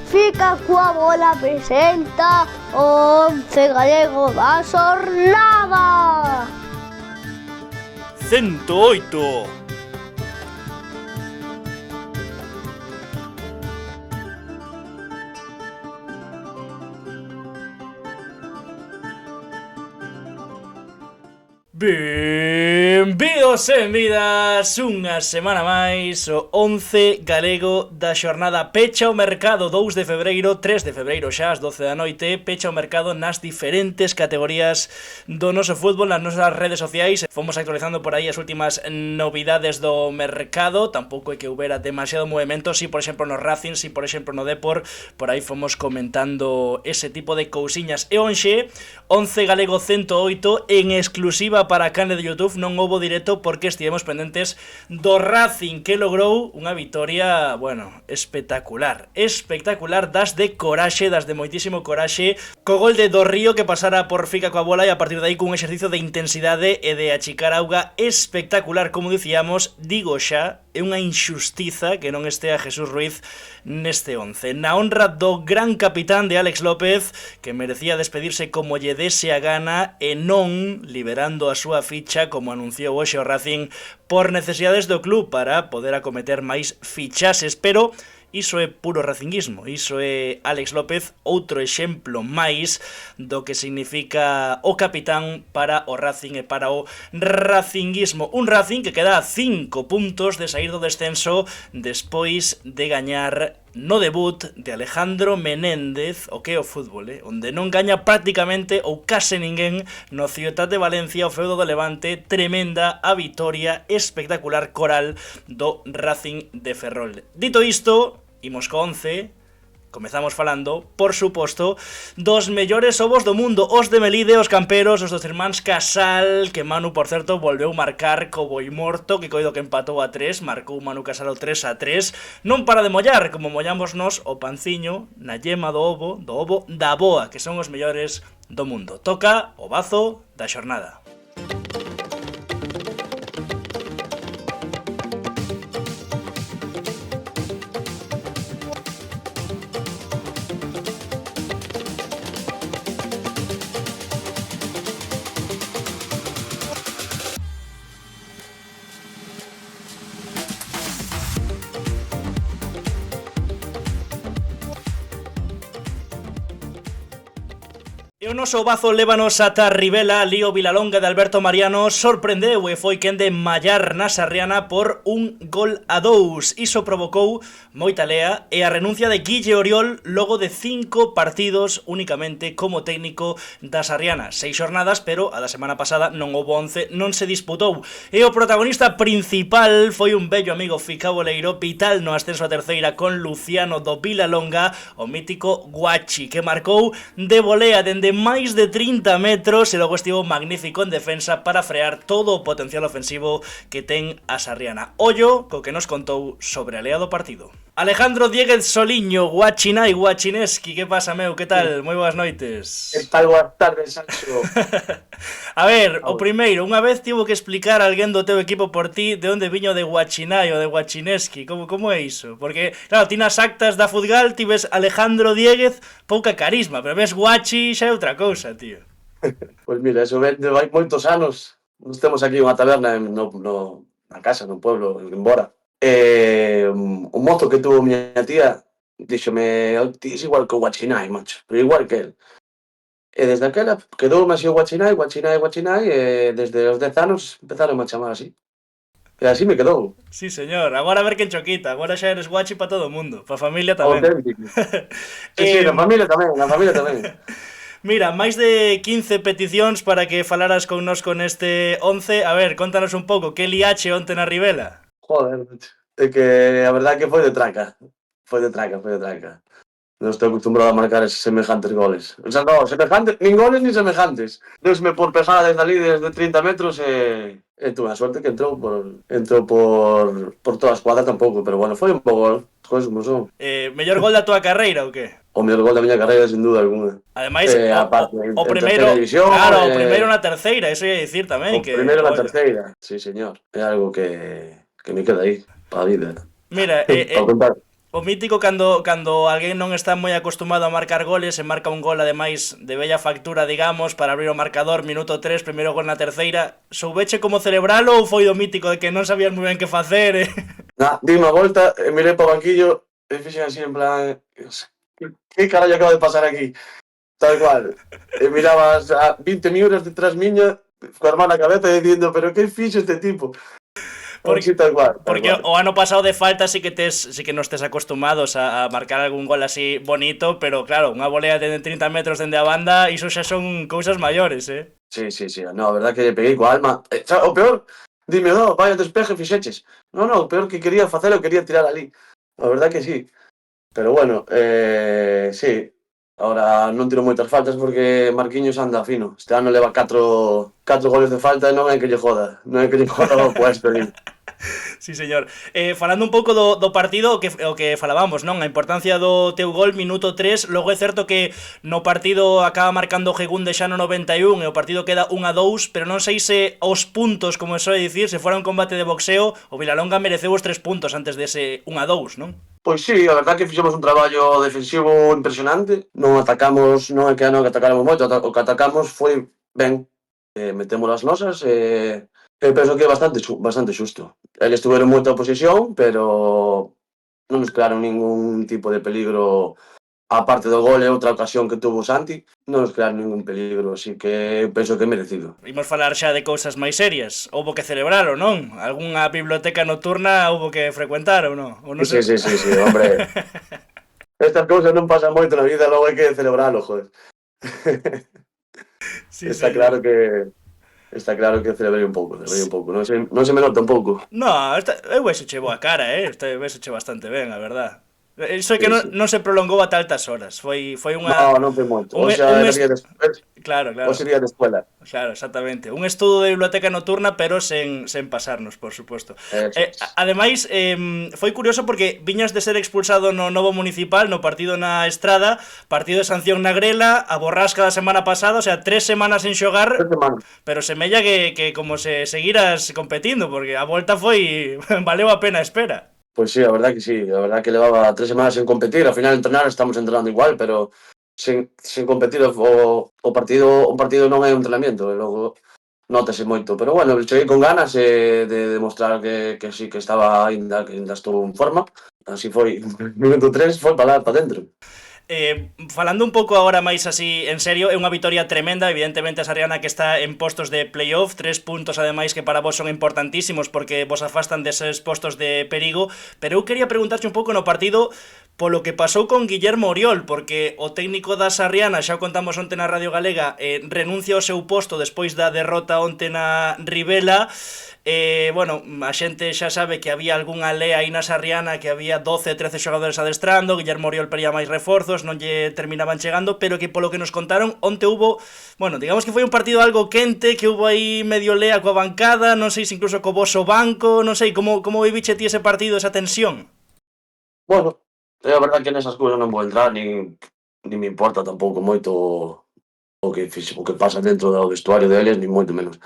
Fica coa bola presenta o 11 galego da xornada. 108. Benvidos e benvidas unha semana máis o 11 galego da xornada. Pecha o mercado 2 de febreiro, 3 de febreiro xa ás 12 da noite. Pecha o mercado nas diferentes categorías do noso fútbol, nas nosas redes sociais. Fomos actualizando por aí as últimas novidades do mercado. Tampouco é que houbera demasiado movimento. Si, por exemplo, no Racing, si, por exemplo, no Depor. Por aí fomos comentando ese tipo de cousiñas. E onxe, 11 galego 108 en exclusiva para a canle de YouTube. Non houbo directo porque estivemos pendentes do Racing, que logrou unha vitoria, bueno, espectacular das de coraxe, das de moitísimo coraxe, co gol de Do Río que pasara por Fica coa bola e a partir de aí cun exercicio de intensidade e de achicar auga espectacular. Como dicíamos, digo xa, é unha inxustiza que non estea Jesús Ruiz neste 11. Na honra do gran capitán de Álex López, que merecía despedirse como lle dese a gana e non liberando a súa ficha, como anunciou hoxe o Racing, por necesidades do club para poder acometer máis fichases, pero iso é puro racinguismo, iso é Álex López, outro exemplo máis do que significa o capitán para o Racing e para o racinguismo. Un Racing que queda a 5 puntos de sair do descenso despois de gañar no debut de Alejandro Menéndez, o que é o fútbol, onde non gaña prácticamente ou case ninguén no Ciutat de Valencia, o feudo do Levante. Tremenda a vitoria espectacular coral do Racing de Ferrol. Dito isto, imos co 11. Comezamos falando, por suposto, dos mellores ovos do mundo, os de Melide, os camperos, os dos irmáns Casal, que Manu, por certo, volveu marcar co Boimorto, que coido que empatou a 3, marcou Manu Casal o 3-3, non para de mollar, como mollamos nos o panciño na yema do ovo da boa, que son os mellores do mundo. Toca o bazo da xornada. E o noso bazo lévanos ata Ribela. Lío Vilalonga de Alberto Mariano sorprendeu e foi quen de mallar na Sarriana por 1-2. Iso provocou moita lea e a renuncia de Guille Oriol logo de 5 partidos únicamente como técnico da Sarriana. 6 xornadas, pero a da semana pasada non houbo 11, non se disputou. E o protagonista principal foi un bello amigo ficaboleiro, vital no ascenso a terceira con Luciano do Vilalonga, o mítico Guachi, que marcou de volea dende máis de 30 metros e logo estivo magnífico en defensa para frear todo o potencial ofensivo que ten a Sarriana. Ollo co que nos contou sobre a lea do partido. Alejandro Dieguez Soliño, Guachinai, Guachineski, que pasa, meu? Que tal? Moi boas noites. Que tal? Boas tardes, Sancho. A ver, o primeiro, unha vez tivo que explicar a alguén do teu equipo por ti de onde viño de Guachinai ou de Guachineski. Como é iso? Porque, claro, ti nas actas da Futgal ti ves Alejandro Dieguez, pouca carisma, pero ves Guachi xa é outra cousa, tío. Pois mira, eso vende vai moitos anos. Nos temos aquí unha taberna na casa, no pueblo, en Bora. Un mozo que tuvo miña tía díxome, ti es igual que o Guachinai, macho, pero igual que él. E desde aquela quedoume así o Guachinai, e desde os 10 anos empezaron a chamar así. E así me quedou. Sí, señor. Agora a ver quen choquita. Agora xa eres Guachi para todo o mundo. Para a familia tamén. Auténtico. Sí, na familia tamén. Mira, máis de 15 peticións para que falaras connosco neste 11. A ver, contanos un pouco, que liache onte na Ribela? Joder, é que a verdade que foi de traca. Non estou acostumbrado a marcar eses semejantes goles. O sea, no, semejantes, nin goles nin semejantes. Deusme por pejada desde ali, desde 30 metros e tuve a suerte que entrou por toda a escuadra tampouco, pero bueno, foi un bo gol. Cousas como son. Mellor gol da túa carreira ou que? O mellor gol da miña carreira, sin duda alguna. Ademais, o primeiro, división, claro, o primeiro na terceira, eso ia dicir tamén. O primeiro na terceira, sí, señor. É algo que me queda aí, para a vida. Mira, O mítico cando alguén non está moi acostumado a marcar goles e marca un gol ademais de bella factura, digamos, para abrir o marcador, minuto 3, primeiro gol na terceira. Soubeche como celebralo ou foi do mítico de que non sabías moi ben que facer? Di unha volta e mirei para o banquillo e fixen así en plan, que carallo acaba de pasar aquí? Tal cual. E mirabas a 20 miúras detrás miña, coa irmá na cabeza e dicindo, pero que fixo este tipo? Porque, Así tal cual, tal porque cual. o ano pasado de falta sí que non estés acostumados a marcar algún gol así bonito, pero claro, unha volea de 30 metros dende a banda, iso xa son cousas maiores, Sí, sí, sí. No, a verdad que lle peguei coa alma. O peor, dime, no, vaya despeje fixeches. No, o peor que quería facelo, quería tirar ali. A verdad que sí. Pero bueno, sí. Ahora non tiro moitas faltas porque Marquinhos anda fino. Este ano leva 4 goles de falta e non é que lle joda. Non é que lle joda o puesto ali. Sí, señor. Falando un pouco do partido, o que falábamos, non? A importancia do teu gol, minuto 3. Logo é certo que no partido acaba marcando Gegunde xa no 91 e o partido queda 1-2, pero non sei se os puntos, como soe dicir, se fora un combate de boxeo, o Vilalonga mereceu os 3 puntos antes dese 1-2, non? Pois sí, a verdad que fixemos un traballo defensivo impresionante. Non atacamos, non é que non atacáramos moito, o que atacamos foi ben. Metemos as nosas e penso que é bastante xusto. Eles tuveron moita oposición, pero non nos crearon ningún tipo de peligro. A parte do gol e outra ocasión que tuvo Santi, non nos crearon ningún peligro, así que penso que é merecido. Imos falar xa de cousas máis serias. Houbo que celebralo, non? Algúnha biblioteca nocturna houbo que frecuentar ou non? Ou non Sí, sei... sí, hombre. Estas cousas non pasan moito na vida, logo hai que celebralo, joder. Sí, Está sí. claro que celebrei un pouco. Non se me nota un pouco. No, eu vexoche boa cara, vexoche bastante ben, a verdad. Iso é que Sí, non, sí. non se prolongou ata altas horas. Foi unha... Non foi moito. Un, O un xa era est... día de Claro, o claro. día de escuela. Claro, exactamente. Un estudo de biblioteca nocturna, pero sen pasarnos, por suposto. Eso es. Ademais, foi curioso porque viñas de ser expulsado no Novo Municipal, no partido na Estrada, partido de sanción na Grela, a borrasca da semana pasada, o sea, 3 semanas sen xogar, pero semella que como se seguiras competindo, porque a volta foi... valeu a pena a espera. Pois sí, a verdad que sí. A verdad que levaba 3 semanas sen competir. Ao final entrenar estamos entrenando igual, pero sen competir o partido non é un entrenamiento. E logo nótase moito. Pero bueno, cheguei con ganas de demostrar que sí que estaba que ainda estou en forma. Así foi. Minuto 3 foi para dentro. Falando un pouco agora máis así en serio, é unha vitoria tremenda, evidentemente a Sarriana que está en postos de playoff, 3 puntos ademais que para vos son importantísimos porque vos afastan deses postos de perigo, pero eu quería preguntarche un pouco no partido polo que pasou con Guillermo Oriol, porque o técnico da Sarriana, xa o contamos onte na Radio Galega, renuncia ao seu posto despois da derrota onte na Ribela. Bueno, a xente xa sabe que había algunha lea aí na Sarriana, que había 12, 13 xogadores adestrando, Guillermo Oriol pedía máis reforzos, non lle terminaban chegando, pero que polo que nos contaron, onte hubo, bueno, digamos que foi un partido algo quente, que hubo aí medio lea coa bancada, non sei se incluso co voso banco, non sei, como viviche ti ese partido, esa tensión? Bueno, é a verdade que nesas cousas non vou entrar, ni me importa tampouco moito o que pasa dentro do vestuario deles, ni moito menos.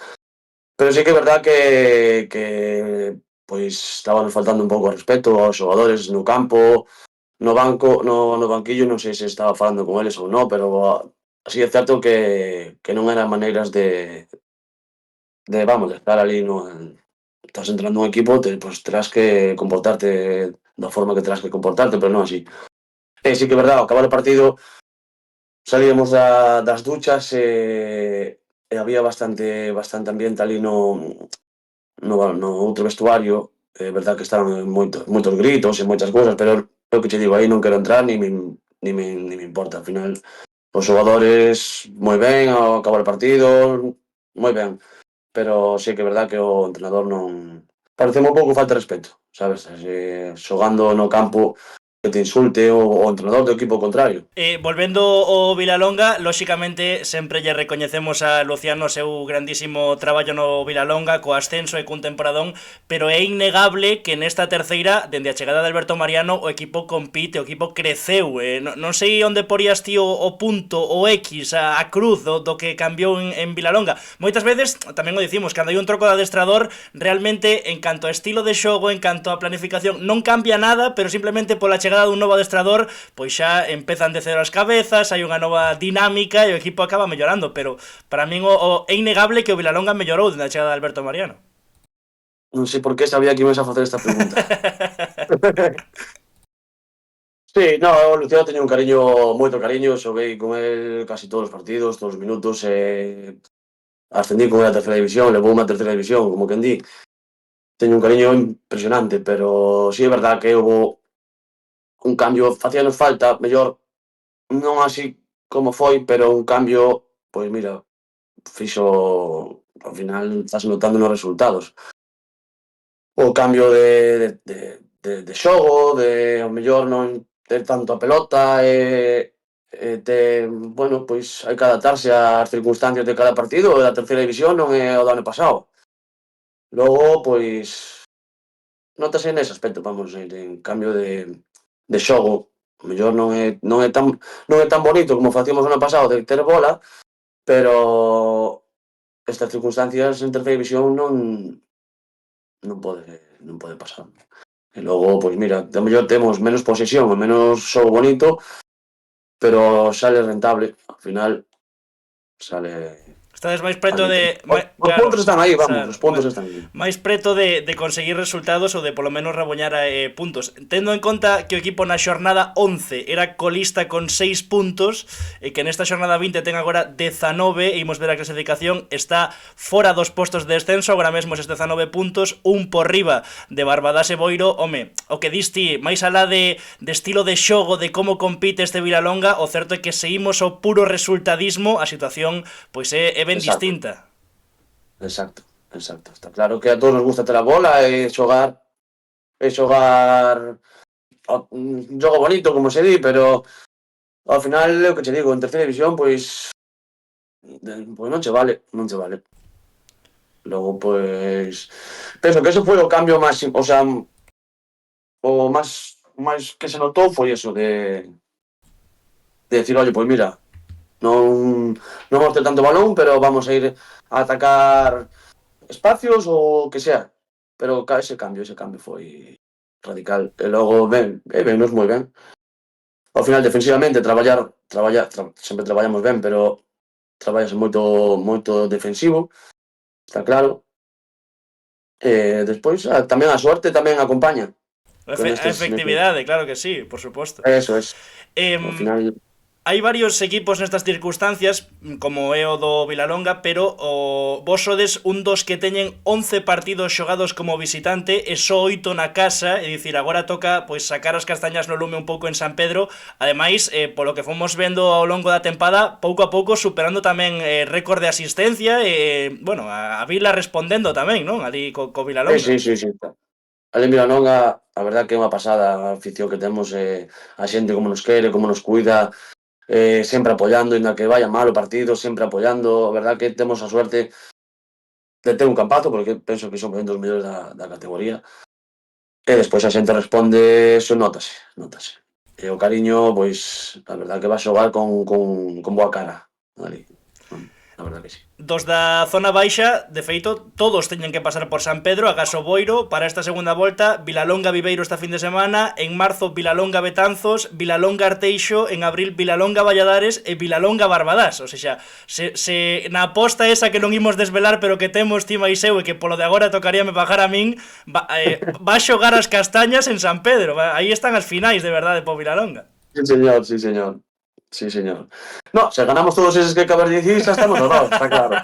Pero sí que é verdad que pois estaban faltando un pouco de respeto aos xogadores no campo, no banquillo, non sei se estaba falando con eles ou non, pero así é certo que non eran maneiras de estar ali estás entrando un equipo, pues terás que comportarte da forma que terás que comportarte, pero non así. Sí que é verdade, ao acabar o partido salíamos das duchas e había bastante ambiente ali no outro vestuario. É verdade que estaban moitos gritos e moitas cousas, pero é o que che digo, aí non quero entrar ni me importa. Al final, os xogadores moi ben ao acabar o partido, moi ben, pero sí que é verdade que o entrenador non... Pareceme un pouco falta de respeto, sabes? Xogando no campo que te insulte o entrenador do equipo contrario. Volvendo ao Vilalonga, lóxicamente sempre lle recoñecemos a Luciano o seu grandísimo traballo no Vilalonga, co ascenso e cun temporadón, pero é innegable que nesta terceira, dende a chegada de Alberto Mariano, o equipo compite, o equipo creceu. Non sei onde porías ti o punto, o X, a cruz do que cambiou en Vilalonga. Moitas veces, tamén o dicimos, cando hai un troco de adestrador, realmente, en canto a estilo de xogo, en canto a planificación, non cambia nada, pero simplemente pola chegada chegada dun novo adestrador, pois xa empezan de cero as cabezas, hai unha nova dinámica e o equipo acaba mellorando, pero para min é innegable que o Vilalonga mellorou dende a chegada de Alberto Mariano. Non sei por que sabía que ibas a facer esta pregunta. Sí, no, o Luciano teño un cariño, moito cariño, xoguei con el casi todos os partidos, todos os minutos, ascendí con ele a terceira división, levou unha terceira división, como quen di. Teño un cariño impresionante, pero sí é verdad que houve un cambio, facíanos falta, mellor non así como foi, pero un cambio, pois mira, fixo, ao final estás notando nos resultados. O cambio de xogo, de ao mellor non ter tanto a pelota, bueno, pois hai que adaptarse ás circunstancias de cada partido, e a terceira división non é o do ano pasado. Logo, pois, nótase nese aspecto, vamos, en cambio de xogo. O mellor non é tan bonito como facíamos o ano pasado de ter bola, pero estas circunstancias en terceira división non pode pasar. E logo, pois mira, a mellor temos menos posesión, menos xogo bonito, pero sale rentable, ao final sale. Estades máis preto de... Os puntos están aí, vamos, os puntos están aí. Máis preto de conseguir resultados ou de polo menos raboñar puntos. Tendo en conta que o equipo na xornada 11 era colista con 6 puntos e que nesta xornada 20 ten agora 19 e imos ver a clasificación, está fora dos postos de descenso, agora mesmo eses 19 puntos, un por riba de Barbadas e Boiro. Home, o que dis ti, máis alá de estilo de xogo, de como compite este Vilalonga, o certo é que seguimos o puro resultadismo, a situación pois é ben distinta. Exacto. Está claro que a todos nos gusta ter a bola e xogar un xogo bonito, como se di, pero ao final é o que che digo, en terceira división, pois non che vale. Logo, pois, penso que eso foi o cambio máis, o sea, o máis que se notou foi eso de decir, oye, pois mira, non vamos ter tanto balón, pero vamos a ir a atacar espacios ou que sea. Pero ese cambio foi radical. E logo, nos moi ben. Ao final, defensivamente, sempre traballamos ben, pero traballase moito defensivo, está claro. E despois, tamén a suerte tamén acompaña. A efectividade, claro que sí, por suposto. Eso es. Ao final... Hai varios equipos nestas circunstancias, como é o do Vilalonga, pero vos sodes un dos que teñen 11 partidos xogados como visitante e só 8 na casa, é dicir, agora toca pois sacar as castañas no lume un pouco en San Pedro. Ademais, polo que fomos vendo ao longo da tempada, pouco a pouco superando tamén récord de asistencia e, bueno, a Vila respondendo tamén, non? Ali co Vilalonga. Sí. Ali en Vilalonga, a verdad que é unha pasada a afición que temos, a xente como nos quere, como nos cuida, sempre apoiando, inda que vaya mal o partido, sempre apoiando. A verdad que temos a suerte de ter un campazo, porque penso que son dos mellores da categoría. E despois a xente responde, eso notase. E o cariño, pois, a verdad que va a xogar con boa cara ali. A verdad que sí. Dos da zona baixa, de feito, todos teñen que pasar por San Pedro, acaso Boiro, para esta segunda volta. Vilalonga Viveiro esta fin de semana, en marzo Vilalonga Betanzos, Vilalonga Arteixo, en abril Vilalonga Valladares e Vilalonga Barbadas. O sea, se na aposta esa que non imos desvelar, pero que temos ti máis eu e que polo de agora tocaríame bajar a min, va xogar as castañas en San Pedro. Aí están as finais de verdade po Vilalonga. Sí, señor. No, se ganamos todos eses que acabas de dicir, xa estamos rodados, está claro.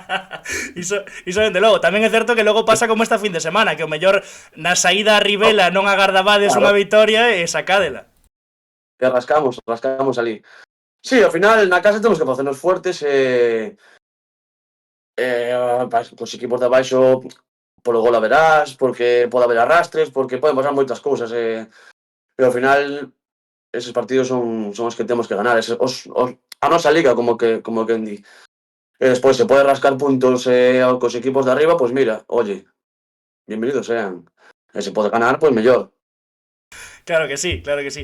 Iso dende logo. Tamén é certo que logo pasa como esta fin de semana, que o mellor na saída a Rivela non agardabades unha vitoria e sacádela. Que rascamos ali. Sí, ao final, na casa temos que facernos fuertes os equipos de abaixo polo gol a verás, porque pode haber arrastres, porque poden pasar moitas cousas, pero ao final eses partidos son os que temos que ganar, a nosa liga, como quen di. E despois se pode rascar puntos cos equipos de arriba, pois mira, oye, bienvenidos sean. E se pode ganar, pois mellor. Claro que sí, claro que sí.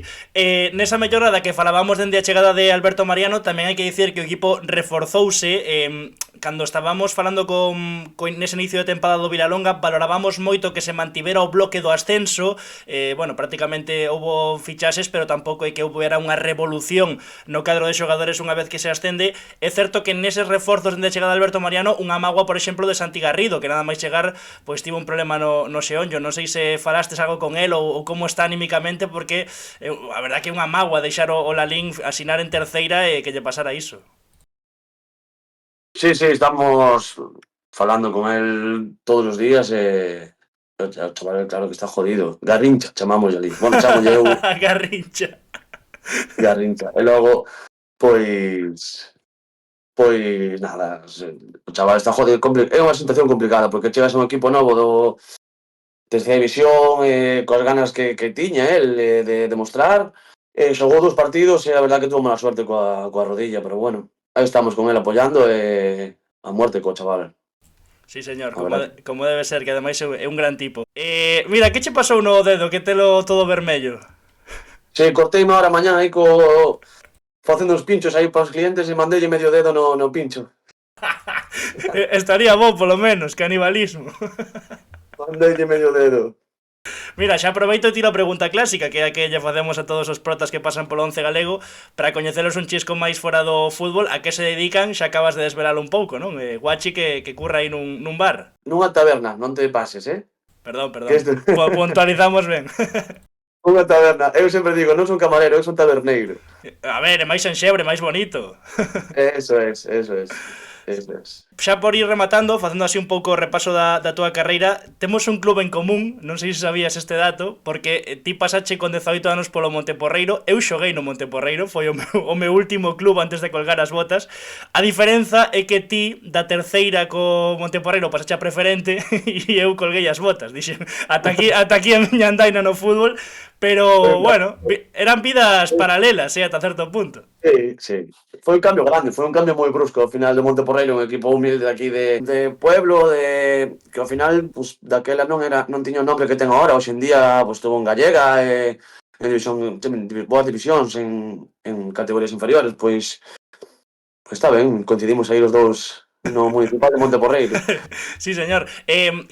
Nesa mellorada que falábamos dende a chegada de Alberto Mariano, tamén hai que dicir que o equipo reforzouse. Cando estábamos falando nese inicio de tempada do Vilalonga, valorábamos moito que se mantivera o bloque do ascenso. Bueno, prácticamente houbo fichaxes, pero tampouco é que houbera unha revolución no cadro de xogadores unha vez que se ascende. É certo que neses reforzos dende a chegada de Alberto Mariano, unha mágoa, por exemplo, de Santi Garrido, que nada máis chegar, pois tivo un problema no xeonllo. Non sei se falastes algo con el ou como está anímicamente, porque a verdad que é unha mágoa deixar o Lalín asinar en terceira e que lle pasara iso. Sí, sí, estamos falando con él todos os días o chaval, claro que está jodido. Garrincha, chamamos ali. Bueno, chamo eu Garrincha. Garrincha. E logo, pois nada, o chaval está jodido. É unha situación complicada, porque chegas a un equipo novo do terceira división, coas ganas que tiña el de demostrar, xogou 2 partidos e a verdad que tuvo mala suerte coa rodilla, pero bueno, aí estamos con el apoyando e a muerte co chaval. Sí, señor, Verdad. como debe ser, que ademais é un gran tipo. Mira, que che pasou no dedo, que telo todo vermello? Sí, corteime ahora mañá aí facendo uns pinchos aí para os clientes e mandei medio dedo no pincho. Estaría bo, polo menos, canibalismo. Mandei medio dedo. Mira, xa aproveito e tiro a pregunta clásica, que é a que lle facemos a todos os protas que pasan polo 11 galego, para coñecelos un chisco máis fora do fútbol. A que se dedican, xa acabas de desvelalo un pouco, non? Guachi que curra aí nun bar. Nunha taberna, non te pases, Perdón, Que este... puntualizamos ben. Unha taberna, eu sempre digo, non son camarero, eu son taberneiro. A ver, é máis enxebre, máis bonito. Eso es. Xa por ir rematando, facendo así un pouco o repaso da túa carreira, temos un club en común, non sei se sabías este dato, porque ti pasache con 18 anos polo Monteporreiro, eu xoguei no Monteporreiro, foi o meu último club antes de colgar as botas. A diferenza é que ti, da terceira co Monteporreiro, pasache a preferente e eu colguei as botas, dixen, ata aquí a miña andaina no fútbol, pero, bueno, eran vidas paralelas, ata certo punto. Sí. Foi un cambio grande, foi un cambio moi brusco ao final de Monteporreiro, un equipo humilde aquí de pueblo, que ao final, pues, daquela non tiña o nombre que ten agora, hoxe en día, pues, estuvo en Gallega, en boas divisións, en categorías inferiores, pois está ben, coincidimos aí os dous no municipal de Monteporreiro. Sí, señor.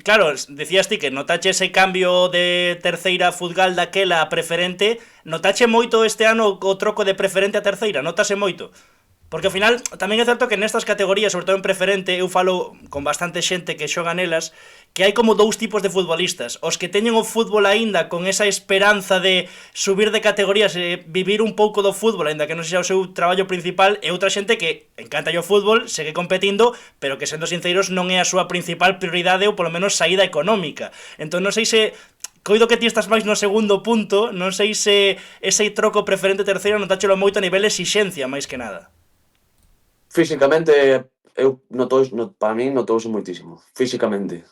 Claro, decías ti que notache ese cambio de terceira futgal daquela a preferente. Notache moito este ano o troco de preferente a terceira? Notase moito? Porque ao final tamén é certo que nestas categorías, sobre todo en preferente, eu falo con bastante xente que xoga nelas, que hai como dous tipos de futbolistas. Os que teñen o fútbol aínda con esa esperanza de subir de categorías e vivir un pouco do fútbol, aínda que non sexa o seu traballo principal, e outra xente que encanta o fútbol, segue competindo, pero que, sendo sinceros, non é a súa principal prioridade ou polo menos saída económica. Entón non sei se... Coido que ti estás máis no segundo punto, non sei se ese troco preferente terceiro notáchelo moito a nivel exixencia, máis que nada. Físicamente, para mí notouse moitísimo, físicamente.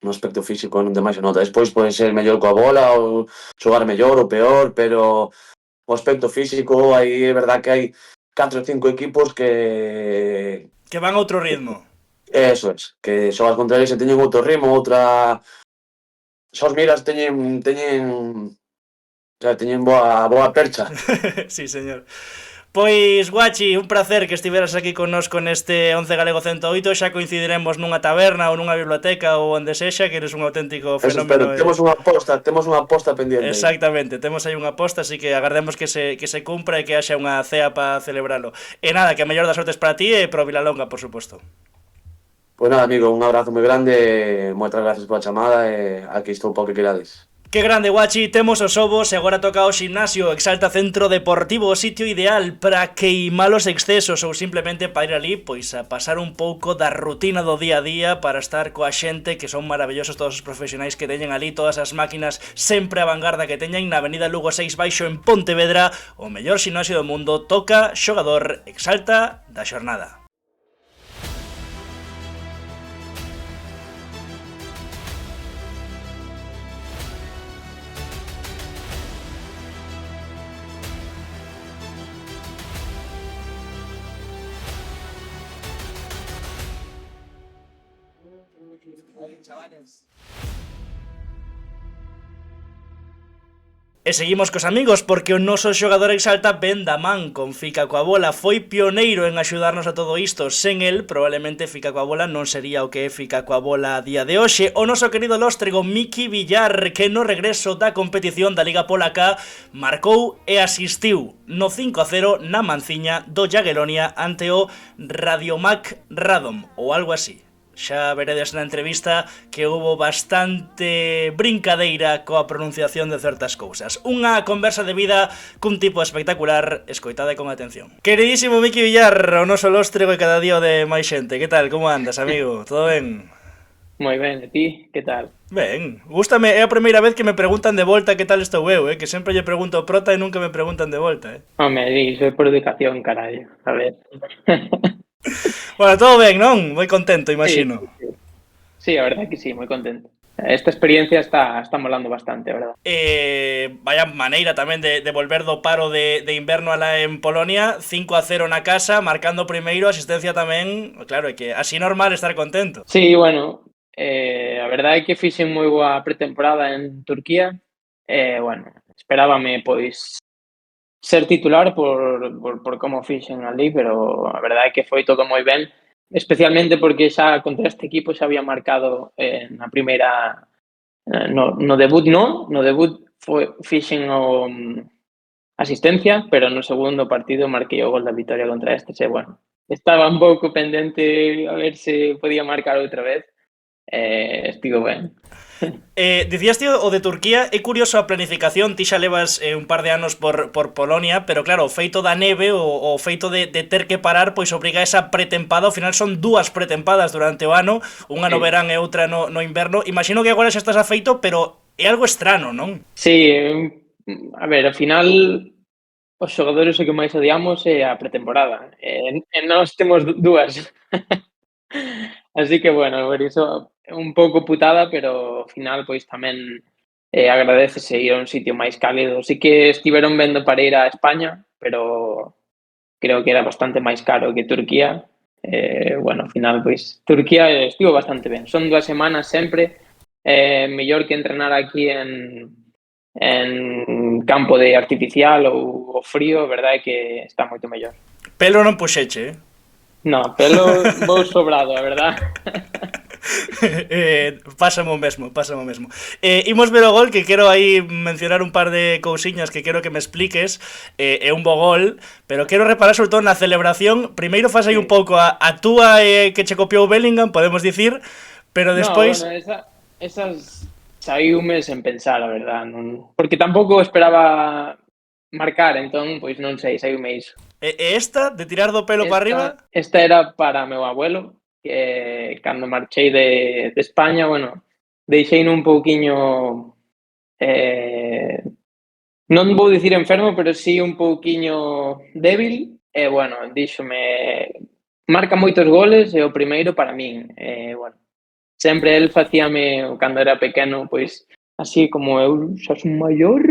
No aspecto físico non demais se nota. Despois pode ser mellor coa bola ou xogar mellor ou peor, pero o aspecto físico, aí é verdad que hai 4 ou 5 equipos que van a outro ritmo. Eso es, que xogas contra eles e teñen outro ritmo, outra... Xa os miras, teñen boa percha. Sí, señor. Pois, Guachi, un placer que estiveras aquí connosco neste 11 Galego 108. Xa coincidiremos nunha taberna ou nunha biblioteca ou onde sexa, que eres un auténtico fenómeno. Temos unha aposta pendiente. Exactamente, temos aí unha aposta, así que agardemos que se cumpra e que haxa unha cea para celebralo. E nada, que a mellor das sortes para ti e para o Vilalonga, por suposto. Pois nada, amigo, un abrazo moi grande, moitas gracias pola chamada e aquí estou para o que querades. Que grande, Guachi, temos os ovos e agora toca o Ximnasio Exalta Centro Deportivo, o sitio ideal para queimar os excesos ou simplemente para ir ali, pois a pasar un pouco da rutina do día a día, para estar coa xente, que son maravillosos todos os profesionais que teñen ali, todas as máquinas sempre a vanguarda que teñen na Avenida Lugo 6 Baixo en Pontevedra, o mellor ximnasio do mundo. Toca xogador Exalta da xornada. E seguimos cos amigos, porque o noso xogador exalta ben da man con Fica coa bola. Foi pioneiro en axudarnos a todo isto. Sen el, probablemente Fica coa bola non sería o que é Fica coa bola a día de hoxe. O noso querido lóstrego Miki Villar, que no regreso da competición da Liga Polaca marcou e asistiu no 5-0 na manciña do Jagiellonia ante o Radiomac Radom, ou algo así. Xa veredes na entrevista que houbo bastante brincadeira coa pronunciación de certas cousas. Unha conversa de vida cun tipo espectacular, escoitade con atención. Queridísimo Miki Villar, o noso lóstrego e cada día o de máis xente. Que tal, como andas, amigo? Todo ben? Moi ben, e ti? Que tal? Ben, gústame, é a primeira vez que me preguntan de volta que tal estou eu, que sempre lle pregunto ao prota e nunca me preguntan de volta, Home, iso é por educación, carallo. A ver. Bueno, todo ben, non? Moi contento, imagino. Sí, a verdade que sí, moi contento. Esta experiencia está molando bastante, a verdade. Vaya maneira tamén de volver do paro de inverno alá en Polonia, 5-0 na casa, marcando primeiro, asistencia tamén, claro, é que así normal estar contento. Sí, bueno, a verdade é que fixen moi boa pretemporada en Turquía. Bueno, esperábame, pois, ser titular por como fixen ali, pero a verdade é que foi todo moi ben, especialmente porque xa contra este equipo xa había marcado na primeira no debut no debut fixen o asistencia, pero no segundo partido marquei o gol da vitória contra este, e bueno, estaba un pouco pendente a ver se podía marcar outra vez. Estivo ben. Dicías, tío, o de Turquía, é curioso a planificación, ti xa levas un par de anos por Polonia, pero claro, o feito da neve, o feito de ter que parar, pois obriga esa pretempada, ao final son dúas pretempadas durante o ano, unha no verán e outra no inverno. Imagino que agora xa estás afeito, pero é algo estrano, non? Sí, a ver, ao final os xogadores o que máis odiamos é a pretemporada, e nós temos dúas. Así que, bueno, por iso é un pouco putada, pero ao final, pois, tamén agradecese ir a un sitio máis cálido. Sí que estiveron vendo para ir a España, pero creo que era bastante máis caro que Turquía. Bueno, ao final, pois, Turquía estivo bastante ben. Son 2 semanas sempre, mellor que entrenar aquí en campo de artificial ou frío, a verdade é que está moito mellor. Pelo non puxeche, No, pelo vou sobrado, a verdade. Pásame o mesmo. Imos ver o gol, que quero aí mencionar un par de cousiñas que quero que me expliques. É un bo gol, pero quero reparar sobre todo na celebración. Primeiro faz aí un pouco a túa que che copiou Bellingham, podemos dicir, pero despois... No, bueno, esas saíume sen pensar, a verdade, non, porque tampouco esperaba marcar, entón, pois non sei, saíume iso. E esta, de tirar do pelo para arriba? Esta era para meu abuelo, que cando marchei de España, bueno, deixei un pouquiño, non vou dicir enfermo, pero sí un pouquiño débil, e, bueno, díxome, marca moitos goles e o primeiro para min, bueno, sempre el facíame, cando era pequeno, pois, así como eu xa son maior,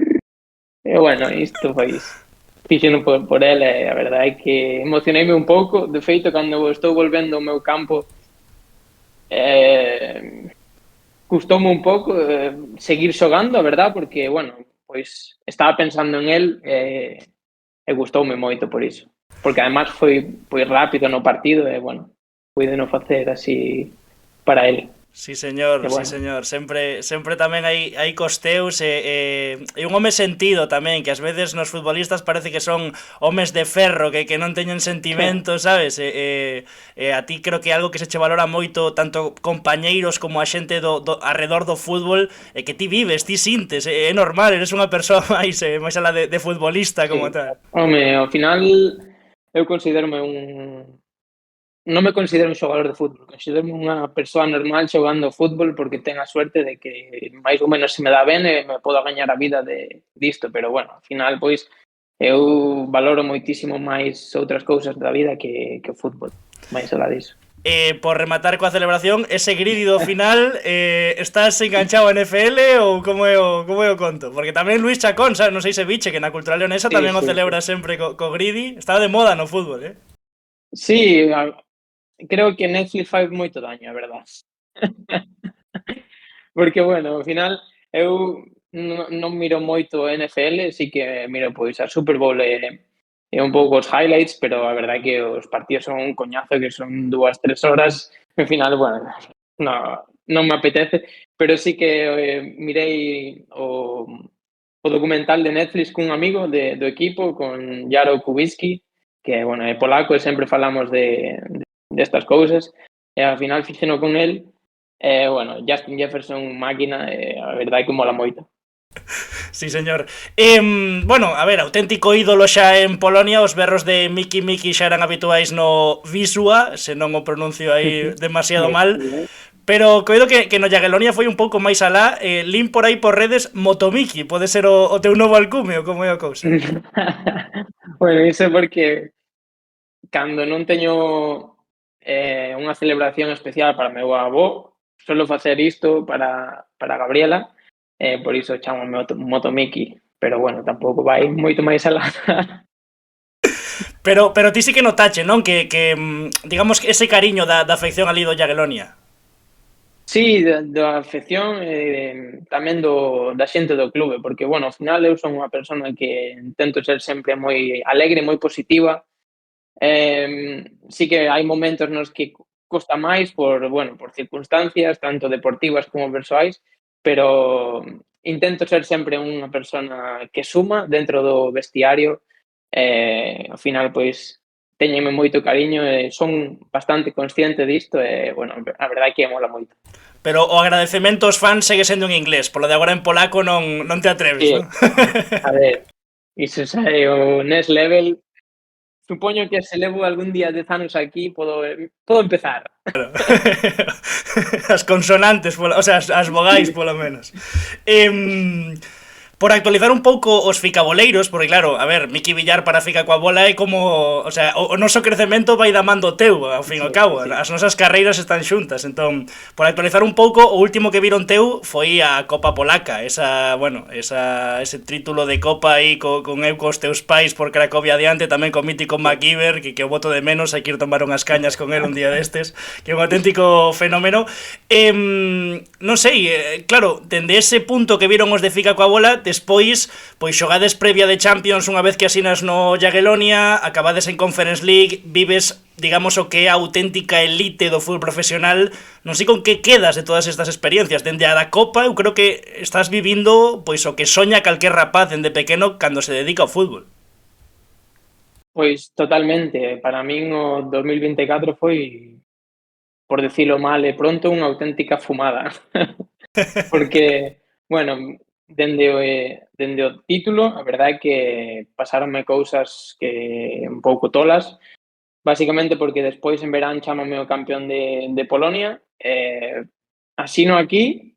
e, bueno, isto foi isto. Fixeno por el, e a verdade é que emocioneime un pouco. De feito, cando estou volvendo ao meu campo, custoume un pouco seguir xogando, a verdade, porque, bueno, pois estaba pensando en el e gustoume moito por iso. Porque además foi pois rápido no partido e, bueno, puideno facer así para el. Sí, señor, bueno. Sí, señor. Sempre tamén hai costeus e un home sentido tamén, que ás veces nos futbolistas parece que son homes de ferro, que non teñen sentimentos, sabes? A ti creo que é algo que se che valora moito, tanto compañeiros como a xente do arredor do fútbol, que ti vives, ti sintes, é normal, eres unha persoa máis alá de futbolista como tal. Home, ao final eu considérome non me considero un xogador de fútbol, considero unha persoa normal xogando fútbol porque ten a suerte de que máis ou menos se me dá ben e me podo gañar a vida disto, pero, bueno, ao final, pois, eu valoro moitísimo máis outras cousas da vida que o fútbol, máis alá disso. Por rematar coa celebración, ese gridi do final, estás enganchado en NFL ou como é o conto? Porque tamén Luis Chacón, sabes, non sei se biche, que na cultura leonesa tamén o celebra sempre co gridi, está de moda no fútbol, Sí, creo que Netflix fai moito daño, a verdade. Porque, bueno, ao final, eu non miro moito NFL, sí que miro pois a Super Bowl e un pouco os highlights, pero a verdade é que os partidos son un coñazo, que son 2, 3 horas, ao final, bueno, non me apetece, pero sí que mirei o documental de Netflix cun amigo do equipo, con Jaro Kubicki, que, bueno, é polaco e sempre falamos destas cousas, e ao final fixeno con el, bueno, Justin Jefferson, máquina, a verdade é que mola moito. Sí, señor. Bueno, a ver, auténtico ídolo xa en Polonia, os berros de Miki Miki xa eran habituais no Wisła, se non o pronuncio aí demasiado mal, pero coido que no Jagiellonia foi un pouco máis alá, lin por aí por redes Motomiki, pode ser o teu novo alcumio, como é a cousa? Bueno, iso porque cando non teño unha celebración especial para meu avó, solo facer isto para Gabriela, por iso chamo Motomiki, pero bueno, tampouco vai moito máis alá. Pero ti sí que notache, non? Que digamos que ese cariño da afección ali do Jagiellonia. Sí, da afección tamén da xente do clube, porque, bueno, ao final eu son unha persona que intento ser sempre moi alegre, moi positiva. Sí que hai momentos nos que costa máis por circunstancias, tanto deportivas como persoais, pero intento ser sempre unha persona que suma dentro do vestiario. Ao final, pois, téñenme moito cariño e son bastante consciente disto e, bueno, a verdade é que mola moito. Pero o agradecemento aos fans segue sendo en inglés, polo de agora en polaco non te atreves, Sí, non? a ver, iso xa é o next level. Supoño que se levo algún día 10 anos aquí, podo empezar. Claro. As consonantes, o sea, as vogais, polo menos. Por actualizar un pouco os ficaboleiros, porque claro, a ver, Miki Villar para fica coa bola é como, o sea, o noso crecemento vai da man do teu, ao fin e ao cabo, as nosas carreiras están xuntas, entón, por actualizar un pouco, o último que viron teu foi a Copa Polaca, ese título de Copa aí con eu cos teus pais por Cracovia adiante, tamén con mítico MacGyver, que o boto de menos, hai que ir tomar unhas cañas con el un día destes, que é un auténtico fenómeno. Non sei, claro, dende ese punto que viron os de fica coa bola, despois, pois xogades previa de Champions unha vez que asinas no Jagiellonia, acabades en Conference League, vives, digamos, o que é a auténtica elite do fútbol profesional. Non sei con que quedas de todas estas experiencias. Dende a da Copa, eu creo que estás vivindo pois o que soña calquer rapaz dende pequeno cando se dedica ao fútbol. Pois totalmente. Para min o 2024 foi, por decirlo mal e pronto, unha auténtica fumada. Porque, bueno, dende o título, a verdade é que pasáronme cousas que un pouco tolas, basicamente porque despois en verán chámame o campeón de Polonia, asino aquí,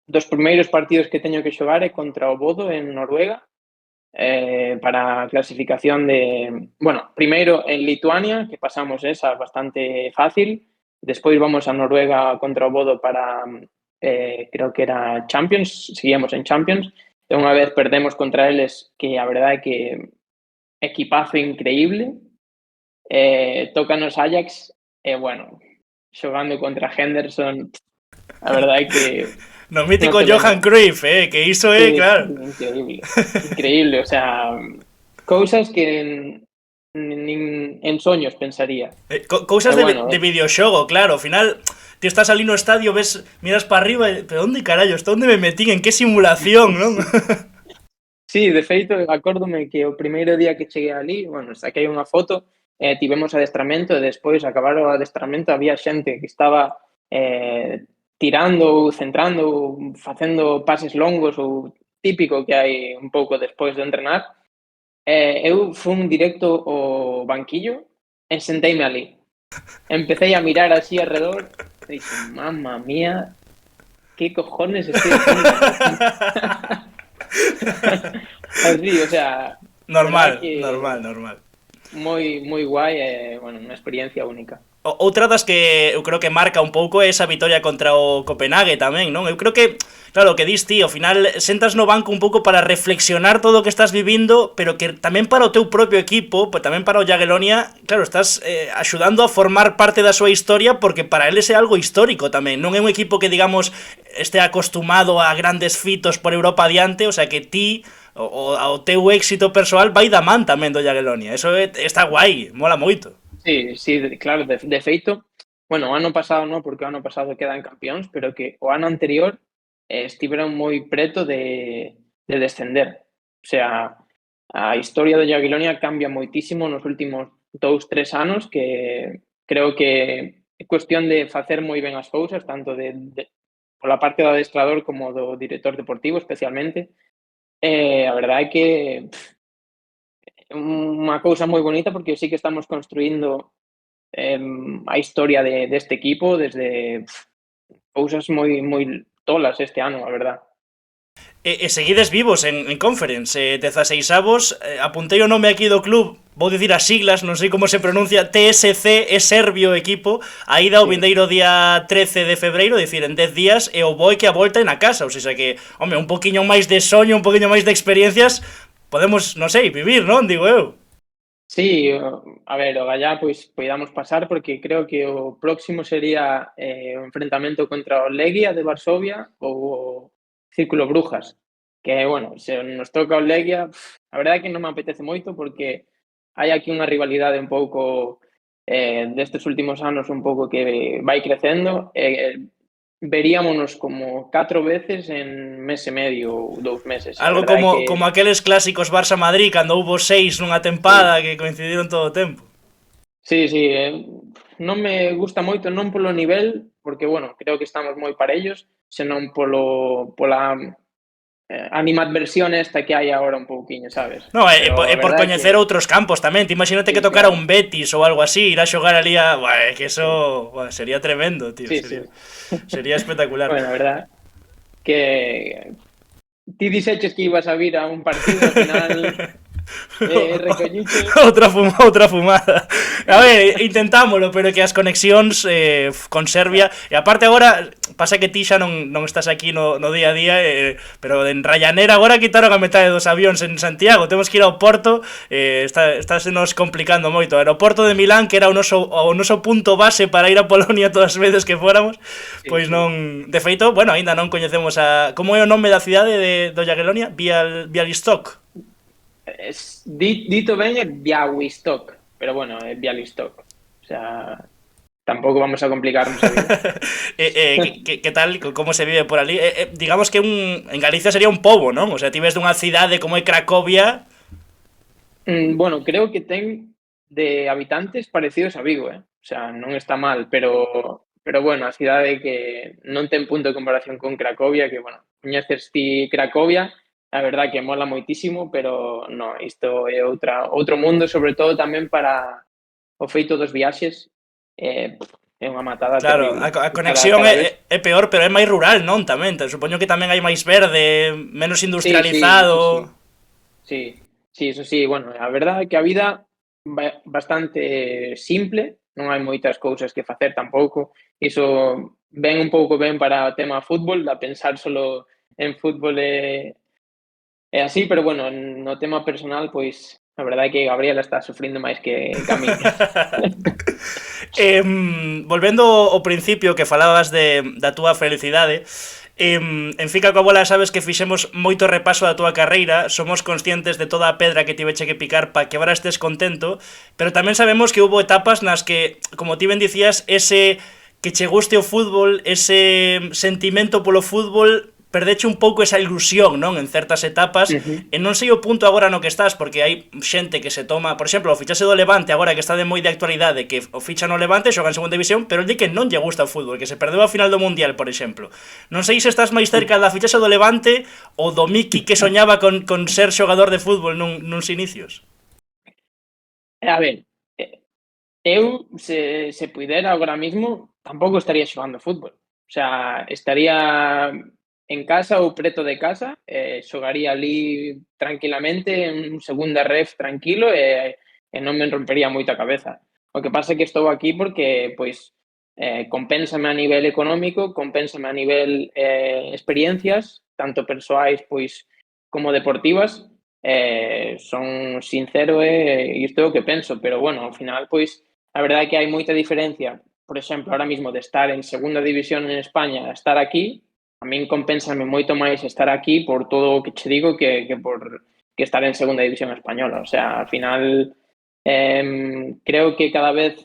dos primeiros partidos que teño que xogar é contra o Bodo en Noruega, para a clasificación primeiro en Lituania, que pasamos esa bastante fácil, despois vamos a Noruega contra o Bodo para creo que era Champions, seguíamos en Champions, e unha vez perdemos contra eles, que a verdade é que equipazo increíble, tócanos Ajax, e bueno, xogando contra Henderson, a verdade é que no mítico Johan Cruyff, que iso é, claro. Increíble, o sea, cousas que nin en soños pensaría. Cousas de videoxogo, claro, ao final ti estás ali no estadio, ves, miras para arriba, pero onde carallos, onde me metín, en que simulación, non? Sí, de feito, acórdome que o primeiro día que cheguei ali, bueno, saquei unha foto, tivemos adestramento e despois, acabar o adestramento, había xente que estaba tirando, centrando, facendo pases longos ou típico que hai un pouco despois de entrenar. Eu fun directo ao banquillo e senteime ali. Empecé a mirar así alrededor e dixo, mamma mía, que cojones estoy haciendo? Así, o sea... Normal. Moi guai e, bueno, unha experiencia única. Outra das que eu creo que marca un pouco é esa vitoria contra o Copenhague tamén, non? Eu creo que, claro, o que dis ti, ao final sentas no banco un pouco para reflexionar todo o que estás vivindo, pero que tamén para o teu propio equipo, pues tamén para o Jagiellonia, claro, estás axudando a formar parte da súa historia, porque para eles é algo histórico tamén. Non é un equipo que, digamos, este acostumado a grandes fitos por Europa adiante, o sea que ti, o teu éxito persoal vai da man tamén do Jagiellonia. Eso está guai, mola moito. Sí, sí, claro, de feito, bueno, o ano pasado non, porque o ano pasado quedan campións, pero que o ano anterior estiveron moi preto de descender. O sea, a historia do Jagiellonia cambia moitísimo nos últimos 2-3 anos, que creo que é cuestión de facer moi ben as cousas, tanto pola parte do adestrador como do director deportivo, especialmente. A verdade é que unha cousa moi bonita, porque sí que estamos construindo a historia deste equipo desde cousas moi tolas este ano, a verdad. E seguides vivos en Conference, 16avos, apuntei o nome aquí do club, vou dicir as siglas, non sei como se pronuncia, TSC, é serbio o equipo, a ida o vindeiro día 13 de febreiro, dicir, en 10 días, e o boi que a volta é na casa, ou seja que, home, un poquinho máis de soño, un poquinho máis de experiencias, podemos, non sei, vivir, non? Digo eu. Sí, a ver, o Gallá, pois poidamos pasar, porque creo que o próximo sería o enfrentamento contra o Legia de Varsovia ou o Círculo Brujas, que, bueno, se nos toca o Legia, a verdade é que non me apetece moito, porque hai aquí unha rivalidade un pouco destes últimos anos un pouco que vai crecendo, veríamonos como 4 veces en mes e medio ou 2 meses. Algo como aqueles clásicos Barça-Madrid, cando houbo 6 nunha tempada, que coincidiron todo o tempo. Sí, non me gusta moito, non polo nivel, porque, bueno, creo que estamos moi parellos, senón pola animadversión esta que hai agora un pouquiño, sabes? No, e por coñecer outros campos tamén. Te imagínate que tocara un Betis ou algo así, ir a xogar ali a... Buah, que eso sería tremendo, tío. Sí, sería espectacular. Bueno, a verdad que ti dixeches que ibas a vir a un partido, ao final recoñiche... outra fumada. A ver, intentámoslo, pero que as conexións con Serbia... E aparte agora, pasa que ti xa non estás aquí no día a día, pero en Ryanair agora quitaron a metade dos avións en Santiago. Temos que ir ao Porto, está se nos complicando moito. O aeroporto de Milán, que era o noso punto base para ir a Polonia todas as veces que fóramos, pois non... De feito, bueno, aínda non coñecemos a... Como é o nome da cidade do Jagiellonia? Bialystok. Dito ben é Białystok, pero bueno, é Bialystok. O sea, tampouco vamos a complicarnos a vida. Que tal, como se vive por ali? Digamos que en Galicia sería un pobo, non? O sea, ti ves dunha cidade como é Cracovia... Bueno, creo que ten de habitantes parecidos a Vigo, O sea, non está mal, pero bueno, a cidade que non ten punto de comparación con Cracovia, que, bueno, coñeces ti Cracovia, a verdad que mola moitísimo, pero no, isto é outro mundo, sobre todo tamén para o feito dos viaxes, é unha matada terrible. Claro, a conexión é peor, pero é máis rural, non? Tamén, supoño que tamén hai máis verde, menos industrializado... Sí, eso sí, bueno, a verdade é que a vida é bastante simple, non hai moitas cousas que facer tampouco, iso ven un pouco ben para o tema fútbol, da pensar solo en fútbol é así, pero bueno, no tema personal, pois a verdade é que Gabriela está sufrindo máis que a mí. Volvendo ao principio que falabas da túa felicidade, en Fica coa bola sabes que fixemos moito repaso da túa carreira, somos conscientes de toda a pedra que tiveche que picar para que agora estés contento, pero tamén sabemos que hubo etapas nas que, como ti ben dicías, ese que che guste o fútbol, ese sentimento polo fútbol, perdeche un pouco esa ilusión, non? En certas etapas, e non sei o punto agora no que estás, porque hai xente que se toma, por exemplo, o fichaxe do Levante, agora que está de moi de actualidade, que o ficha no Levante, xoga en segunda división, pero el di que non lle gusta o fútbol, que se perdeu a final do Mundial, por exemplo. Non sei se estás máis cerca da fichaxe do Levante ou do Miki que soñaba con ser xogador de fútbol nuns inicios. A ver, eu, se puidera agora mismo, tampouco estaría xogando fútbol. O sea, estaría en casa ou preto de casa, xogaría ali tranquilamente, en segunda ref tranquilo, e non me rompería moito a cabeza. O que pasa é que estou aquí porque, pois, compénsame a nivel económico, compénsame a nivel experiencias, tanto persoais, pois, como deportivas. Son sincero e isto é o que penso, pero, bueno, ao final, pois, a verdade é que hai moita diferencia, por exemplo, ahora mismo de estar en segunda división en España a estar aquí. A min compénsame moito máis estar aquí por todo o que che digo que por que estar en segunda división española. O sea, al final, creo que cada vez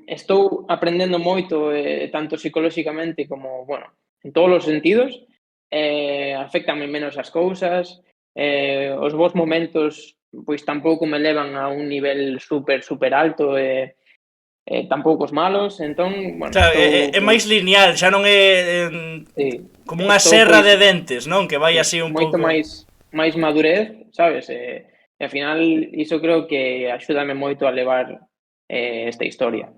estou aprendendo moito, tanto psicolóxicamente como, bueno, en todos os sentidos. Afectanme menos as cousas, os bons momentos pois tampouco me levan a un nivel super alto, tampouco os malos, entón, bueno, Claro, estou, é máis pois, lineal, xa non é sí, como unha estou, serra pois, de dentes, non? Que vai así un moito pouco... máis madurez, sabes? E ao final iso creo que axúdame moito a levar esta historia.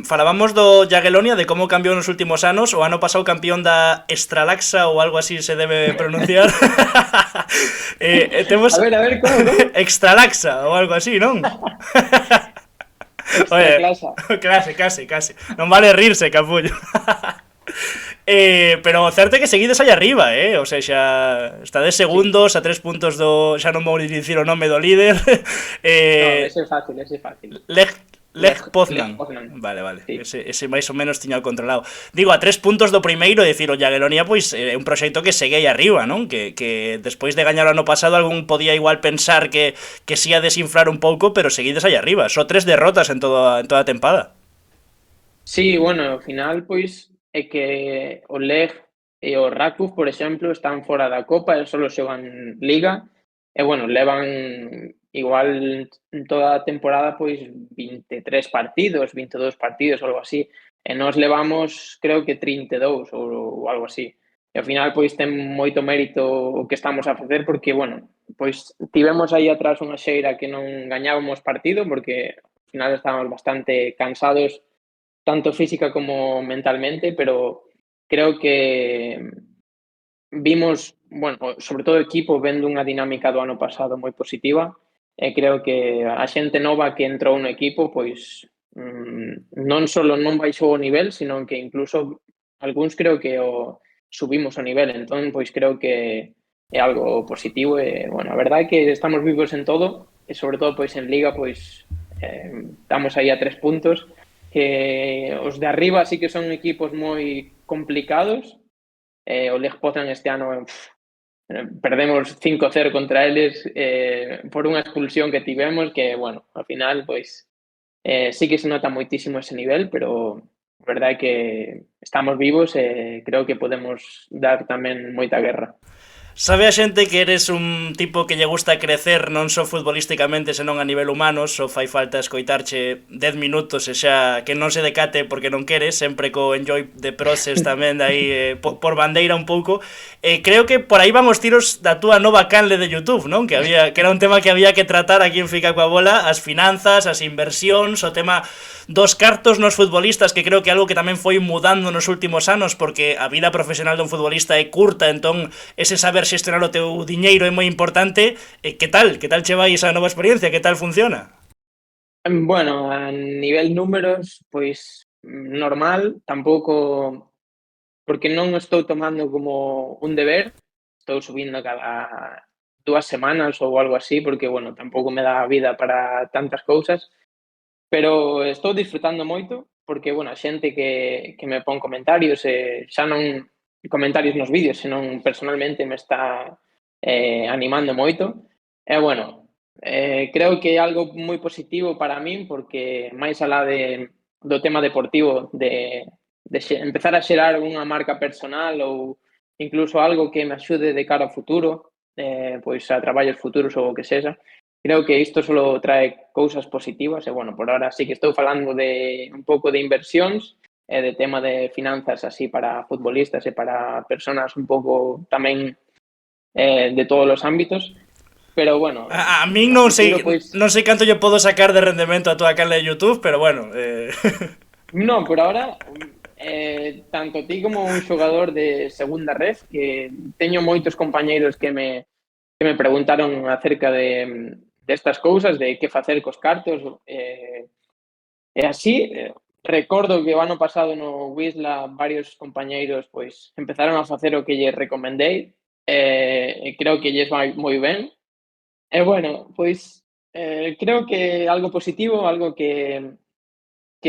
Falábamos do Jagiellonia, de como cambiou nos últimos anos. O ano pasado campeón da Extralaxa ou algo así se debe pronunciar. Temos A ver, como? Extralaxa ou algo así, non? Extra clasa. Case. Non vale rirse, capullo. Pero o certo é que seguides aí arriba, O sea, xa estades segundos, a 3 puntos do... Xa non vou dicir o nome do líder. No, ese é fácil. Lech Poznan. Vale. Sí. Ese máis ou menos tiña controlado. Digo, a 3 puntos do primeiro, decir, o Jagiellonia, pois, é un proxecto que segue aí arriba, non? Que despois de gañar o ano pasado, algún podía igual pensar que se ia desinflar un pouco, pero seguides aí arriba. Só 3 derrotas en toda a tempada. Sí, bueno, ao final, pois, é que o Lech e o Rakov, por exemplo, están fora da Copa e só xogan Liga. E, bueno, levan igual en toda a temporada, pois, 23 partidos, 22 partidos ou algo así. E nós levamos, creo que 32 ou algo así. E ao final, pois, ten moito mérito o que estamos a facer porque, bueno, pois, tivemos aí atrás unha xeira que non gañábamos partido porque ao final estábamos bastante cansados tanto física como mentalmente, pero creo que vimos, bueno, sobre todo o equipo vendo unha dinámica do ano pasado moi positiva, e creo que a xente nova que entrou no equipo, pois non só non baixou o nivel, sino que incluso algúns creo que o subimos o nivel, entón pois creo que é algo positivo e, bueno, a verdade é que estamos vivos en todo e sobre todo pois en Liga pois estamos aí a 3 puntos, que os de arriba sí que son equipos moi complicados. O Lech Poznan este ano perdemos 5-0 contra eles por unha expulsión que tivemos que, bueno, ao final, pois, sí que se nota moitísimo ese nivel, pero a verdade é que estamos vivos e creo que podemos dar tamén moita guerra. Sabe a xente que eres un tipo que lle gusta crecer non só futbolísticamente, senón a nivel humano. Só fai falta escoitarche 10 minutos e xa que non se decate porque non queres, sempre co enjoy de process tamén aí por bandeira un pouco. Creo que por aí van os tiros da túa nova canle de YouTube, non? Que era un tema que había que tratar aquí en Fica coa Bola, as finanzas, as inversións, o tema dos cartos nos futbolistas, que creo que é algo que tamén foi mudando nos últimos anos porque a vida profesional dun futbolista é curta, entón ese saber xestionar o teu diñeiro é moi importante. Que tal che vai esa nova experiencia? Que tal funciona? Bueno, a nivel números, pois normal, tampouco, porque non estou tomando como un deber, estou subindo cada 2 semanas ou algo así, porque, bueno, tampouco me dá a vida para tantas cousas, pero estou disfrutando moito, porque, bueno, a xente que me pon comentarios, xa non comentarios nos vídeos, senón personalmente me está animando moito. E, bueno, creo que é algo moi positivo para min, porque máis alá do tema deportivo, de empezar a xerar unha marca personal ou incluso algo que me axude de cara ao futuro, pois a traballos futuros ou o que sexa. Creo que isto só trae cousas positivas e, bueno, por ahora sí que estou falando de un pouco de inversións e de tema de finanzas así para futbolistas e para personas un pouco tamén de todos os ámbitos. Pero, bueno, a min non sei, pois, non sei canto lle podo sacar de rendemento a túa canle de YouTube, pero bueno, Non, por ahora tanto ti como un xogador de segunda ref, que teño moitos compañeiros que me preguntaron acerca de destas cousas, de que facer cos cartos, e así, recordo que o ano pasado no Wisla varios compañeiros pois empezaron a facer o que lles recomendei, e creo que lles vai moi ben. E bueno, pois creo que algo positivo, algo que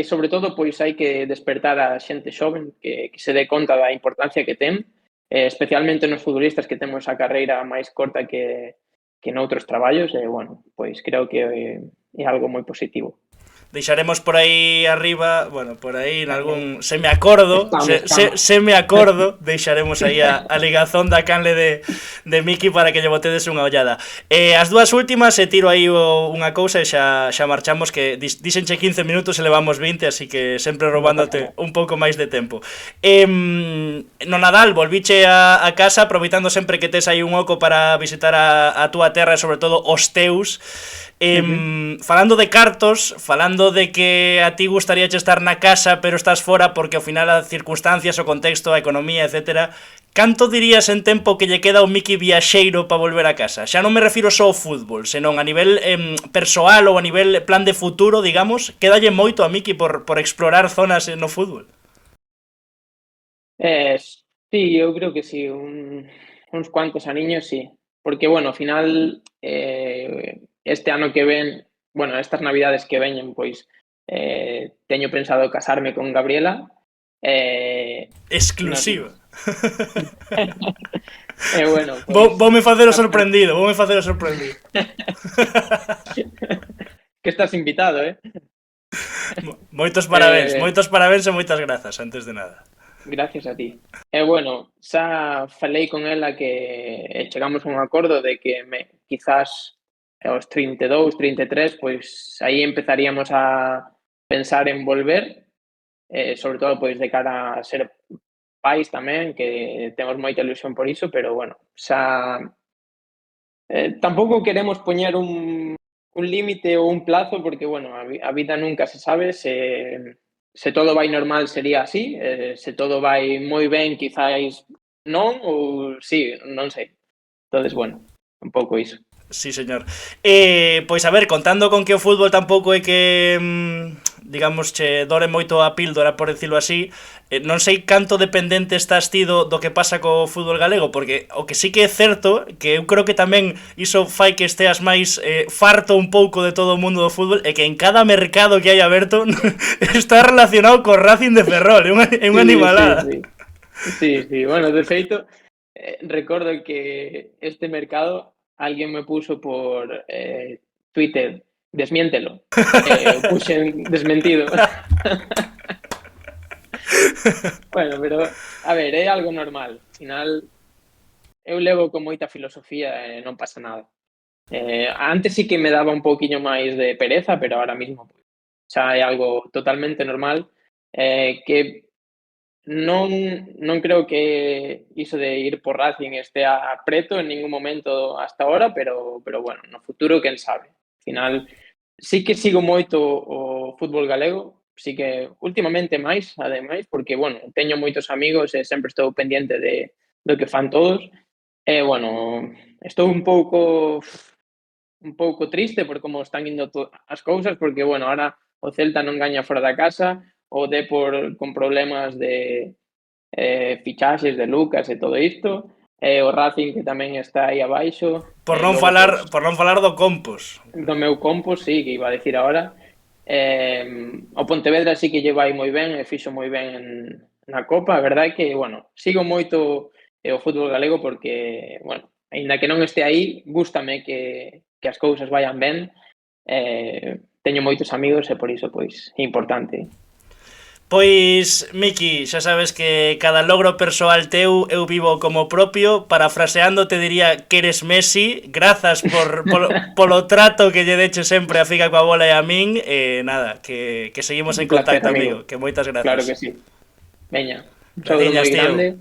sobre todo pois hai que despertar a xente xoven que se dé conta da importancia que ten, especialmente nos futbolistas que temos a carreira máis corta que noutros traballos, e bueno, pois creo que é algo moi positivo. Deixaremos por aí arriba, bueno, por aí en algún, se me acordo, Estamos. se me acordo, deixaremos aí a ligazón da canle de Miki para que lle botedes unha ollada. As dúas últimas, tiro aí unha cousa e xa marchamos, que díxenche 15 minutos e levamos 20, así que sempre roubándote un pouco máis de tempo. No Nadal volviche a casa, aproveitando sempre que tes aí un oco para visitar a túa terra e sobre todo os teus. Falando de cartos, falando de que a ti gustaría estar na casa pero estás fora porque ao final as circunstancias, o contexto, a economía, etc. Canto dirías en tempo que lle queda ao Miki viaxeiro para volver a casa? Xa non me refiro só ao fútbol, senón a nivel persoal ou a nivel plan de futuro, digamos, quédalle moito a Miki por explorar zonas no fútbol? Sí, eu creo que sí, uns cuantos aniños sí, porque, bueno, ao final, este ano que ven, bueno, estas navidades que veñen, pois, teño pensado casarme con Gabriela. Exclusiva. Bueno, pois, voume facer o sorprendido, que estás invitado, Moitos parabéns e moitas grazas, antes de nada. Gracias a ti. Bueno, xa falei con ela que chegamos a un acordo de que quizás aos 32, 33, pois aí empezaríamos a pensar en volver, sobre todo pois de cara a ser pais tamén, que temos moita ilusión por iso, pero bueno, xa tampouco queremos poñer un límite ou un plazo, porque bueno, a vida nunca se sabe, se todo vai normal sería así, se todo vai moi ben quizás non, ou sí, non sei. Entonces, bueno, un pouco iso. Sí, señor. Pois a ver, contando con que o fútbol tampouco é que, digamos, che dore moito a píldora, por decirlo así, non sei canto dependente estás ti do que pasa co fútbol galego, porque o que sí que é certo, que eu creo que tamén iso fai que esteas máis farto un pouco de todo o mundo do fútbol, é que en cada mercado que hai aberto está relacionado co Racing de Ferrol, é unha animalada. Sí, bueno, de feito, recordo que este mercado alguén me puso por Twitter, desmiéntelo. Puxen desmentido. Bueno, pero, a ver, é algo normal. Al final, eu levo con moita filosofía e non pasa nada. Antes sí que me daba un pouquiño máis de pereza, pero ahora mismo xa é algo totalmente normal, que non creo que iso de ir por Racing estea preto en ningún momento hasta ahora, pero bueno, no futuro quen sabe. Al final, sí que sigo moito o fútbol galego, sí que últimamente máis, ademais, porque, bueno, teño moitos amigos e sempre estou pendiente do que fan todos. Bueno, estou un pouco triste por como están indo as cousas, porque, bueno, ahora o Celta non gaña fora da casa, o Depor con problemas de fichaxes de Lucas e todo isto, o Racing que tamén está aí abaixo. Por non falar do Compos. Do meu Compos, sí, que iba a decir ahora. O Pontevedra sí que lle vai moi ben e fixo moi ben na Copa. A verdade é que, bueno, sigo moito o fútbol galego porque, bueno, aínda que non este aí, gústame que as cousas vayan ben. Teño moitos amigos e por iso, pois, é importante. Pois, Miki, xa sabes que cada logro persoal teu eu vivo como propio. Parafraseando te diría que eres Messi. Grazas polo trato que lle deche sempre a Figa coa bola e a min. Nada, que seguimos en contacto, amigo. Que moitas grazas. Claro que sí. Veña, un saúdo moi grande.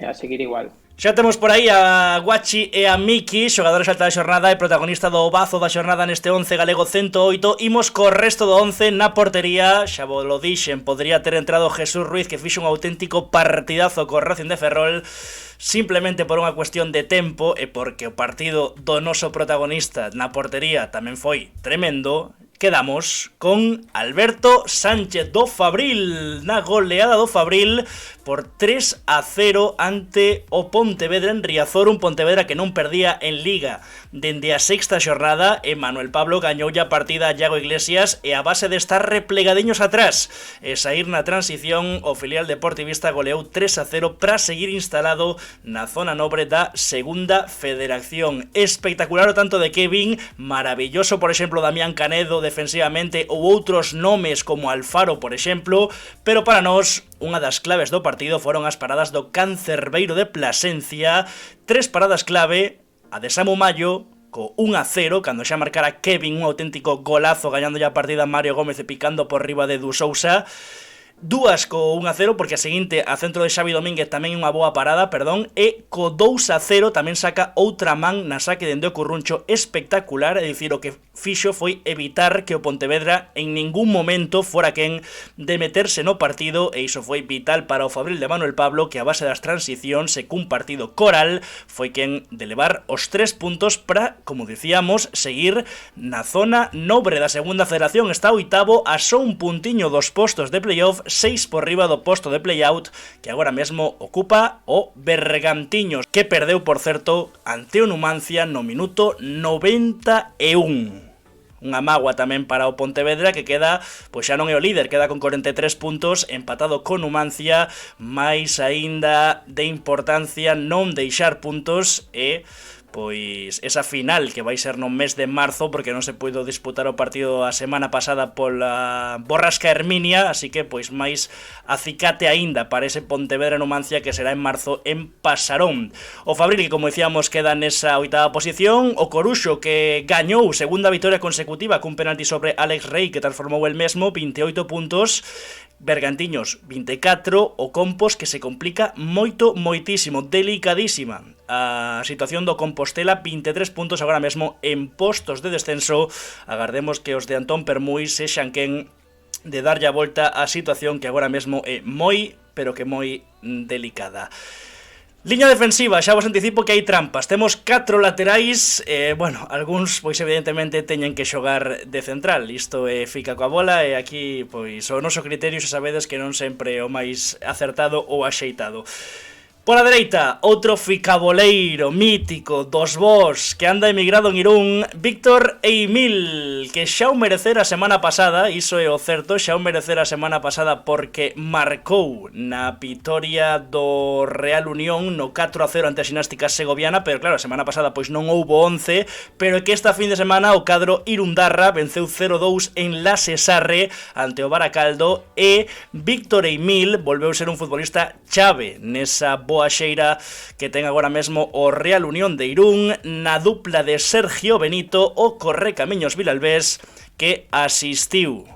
A seguir igual. Xa temos por aí a Guachi e a Miki, xogadores alta da xornada e protagonista do bazo da xornada neste 11 galego 108. Imos co resto do 11 na portería. Xa vos lo dixen, podría ter entrado Jesús Ruiz, que fixo un auténtico partidazo co Racing de Ferrol, simplemente por unha cuestión de tempo e porque o partido do noso protagonista na portería tamén foi tremendo. Quedamos con Alberto Sánchez do Fabril na goleada do Fabril por 3-0 ante o Pontevedra en Riazor, un Pontevedra que non perdía en Liga dende a sexta xornada, e Manuel Pablo gañou a partida a Iago Iglesias, e a base de estar replegadiños atrás e sair na transición, o filial deportivista goleou 3-0 para seguir instalado na zona nobre da segunda federación. Espectacular o tanto de Kevin, maravilloso, por exemplo, Damián Canedo defensivamente, ou outros nomes como Alfaro, por exemplo, pero para nós unha das claves do partido foron as paradas do Cancerbeiro de Plasencia, 3 paradas clave, a de Samu Mayo co 1-0, cando xa marcara Kevin un auténtico golazo gañando a partida Mario Gómez e picando por riba de Du Sousa, dúas co 1-0, porque a seguinte a centro de Xavi Domínguez tamén unha boa parada, e co 2-0 tamén saca outra man na saque dende o Curruncho espectacular, é dicir, o que fixo foi evitar que o Pontevedra en ningún momento fora quen de meterse no partido, e iso foi vital para o Fabril de Manuel Pablo, que a base das transicións e cun partido coral foi quen de levar os 3 puntos para, como dicíamos, seguir na zona nobre da segunda federación. Está oitavo a só un puntiño dos postos de playoff, 6 por riba do posto de playout que agora mesmo ocupa o Bergantiños, que perdeu, por certo, ante o Numancia no minuto 91. Unha mágoa tamén para o Pontevedra, que queda, pois xa non é o líder, queda con 43 puntos, empatado con Numancia, máis aínda de importancia non deixar puntos e pois esa final que vai ser no mes de marzo, porque non se puido disputar o partido a semana pasada pola borrasca Herminia, así que pois máis acicate aínda para ese Pontevedra Numancia, que será en marzo en Pasarón. O Fabril, que como decíamos queda nesa oitava posición, o Coruxo, que gañou segunda vitoria consecutiva cun penalti sobre Alex Rey, que transformou el mesmo, 28 puntos, Bergantiños 24, o Compos, que se complica moitísimo, delicadísima a situación do Compostela, 23 puntos agora mesmo en postos de descenso. Agardemos que os de Antón Permui sexan quen de darlle a volta á situación, que agora mesmo é moi, pero que moi delicada. Liña defensiva, xa vos anticipo que hai trampas. Temos 4 laterais, algúns, pois evidentemente teñen que xogar de central. Isto fica coa bola, e aquí, pois, o noso criterio xa sabedes que non sempre é o máis acertado ou axeitado. Pola dereita, outro ficaboleiro mítico dos vos que anda emigrado en Irún, Víctor Eimil, que xa o merecera a semana pasada, iso é o certo, xa o merecera a semana pasada porque marcou na vitoria do Real Unión no 4-0 ante a Ximnástica Segoviana, pero claro, a semana pasada pois non houbo 11, pero que esta fin de semana o cadro irundarra venceu 0-2 en La Cesarre ante o Baracaldo, e Víctor Eimil volveu ser un futbolista chave nesa boa xeira que ten agora mesmo o Real Unión de Irún, na dupla de Sergio Benito, o Correcamiños Vilalbés, que asistiu,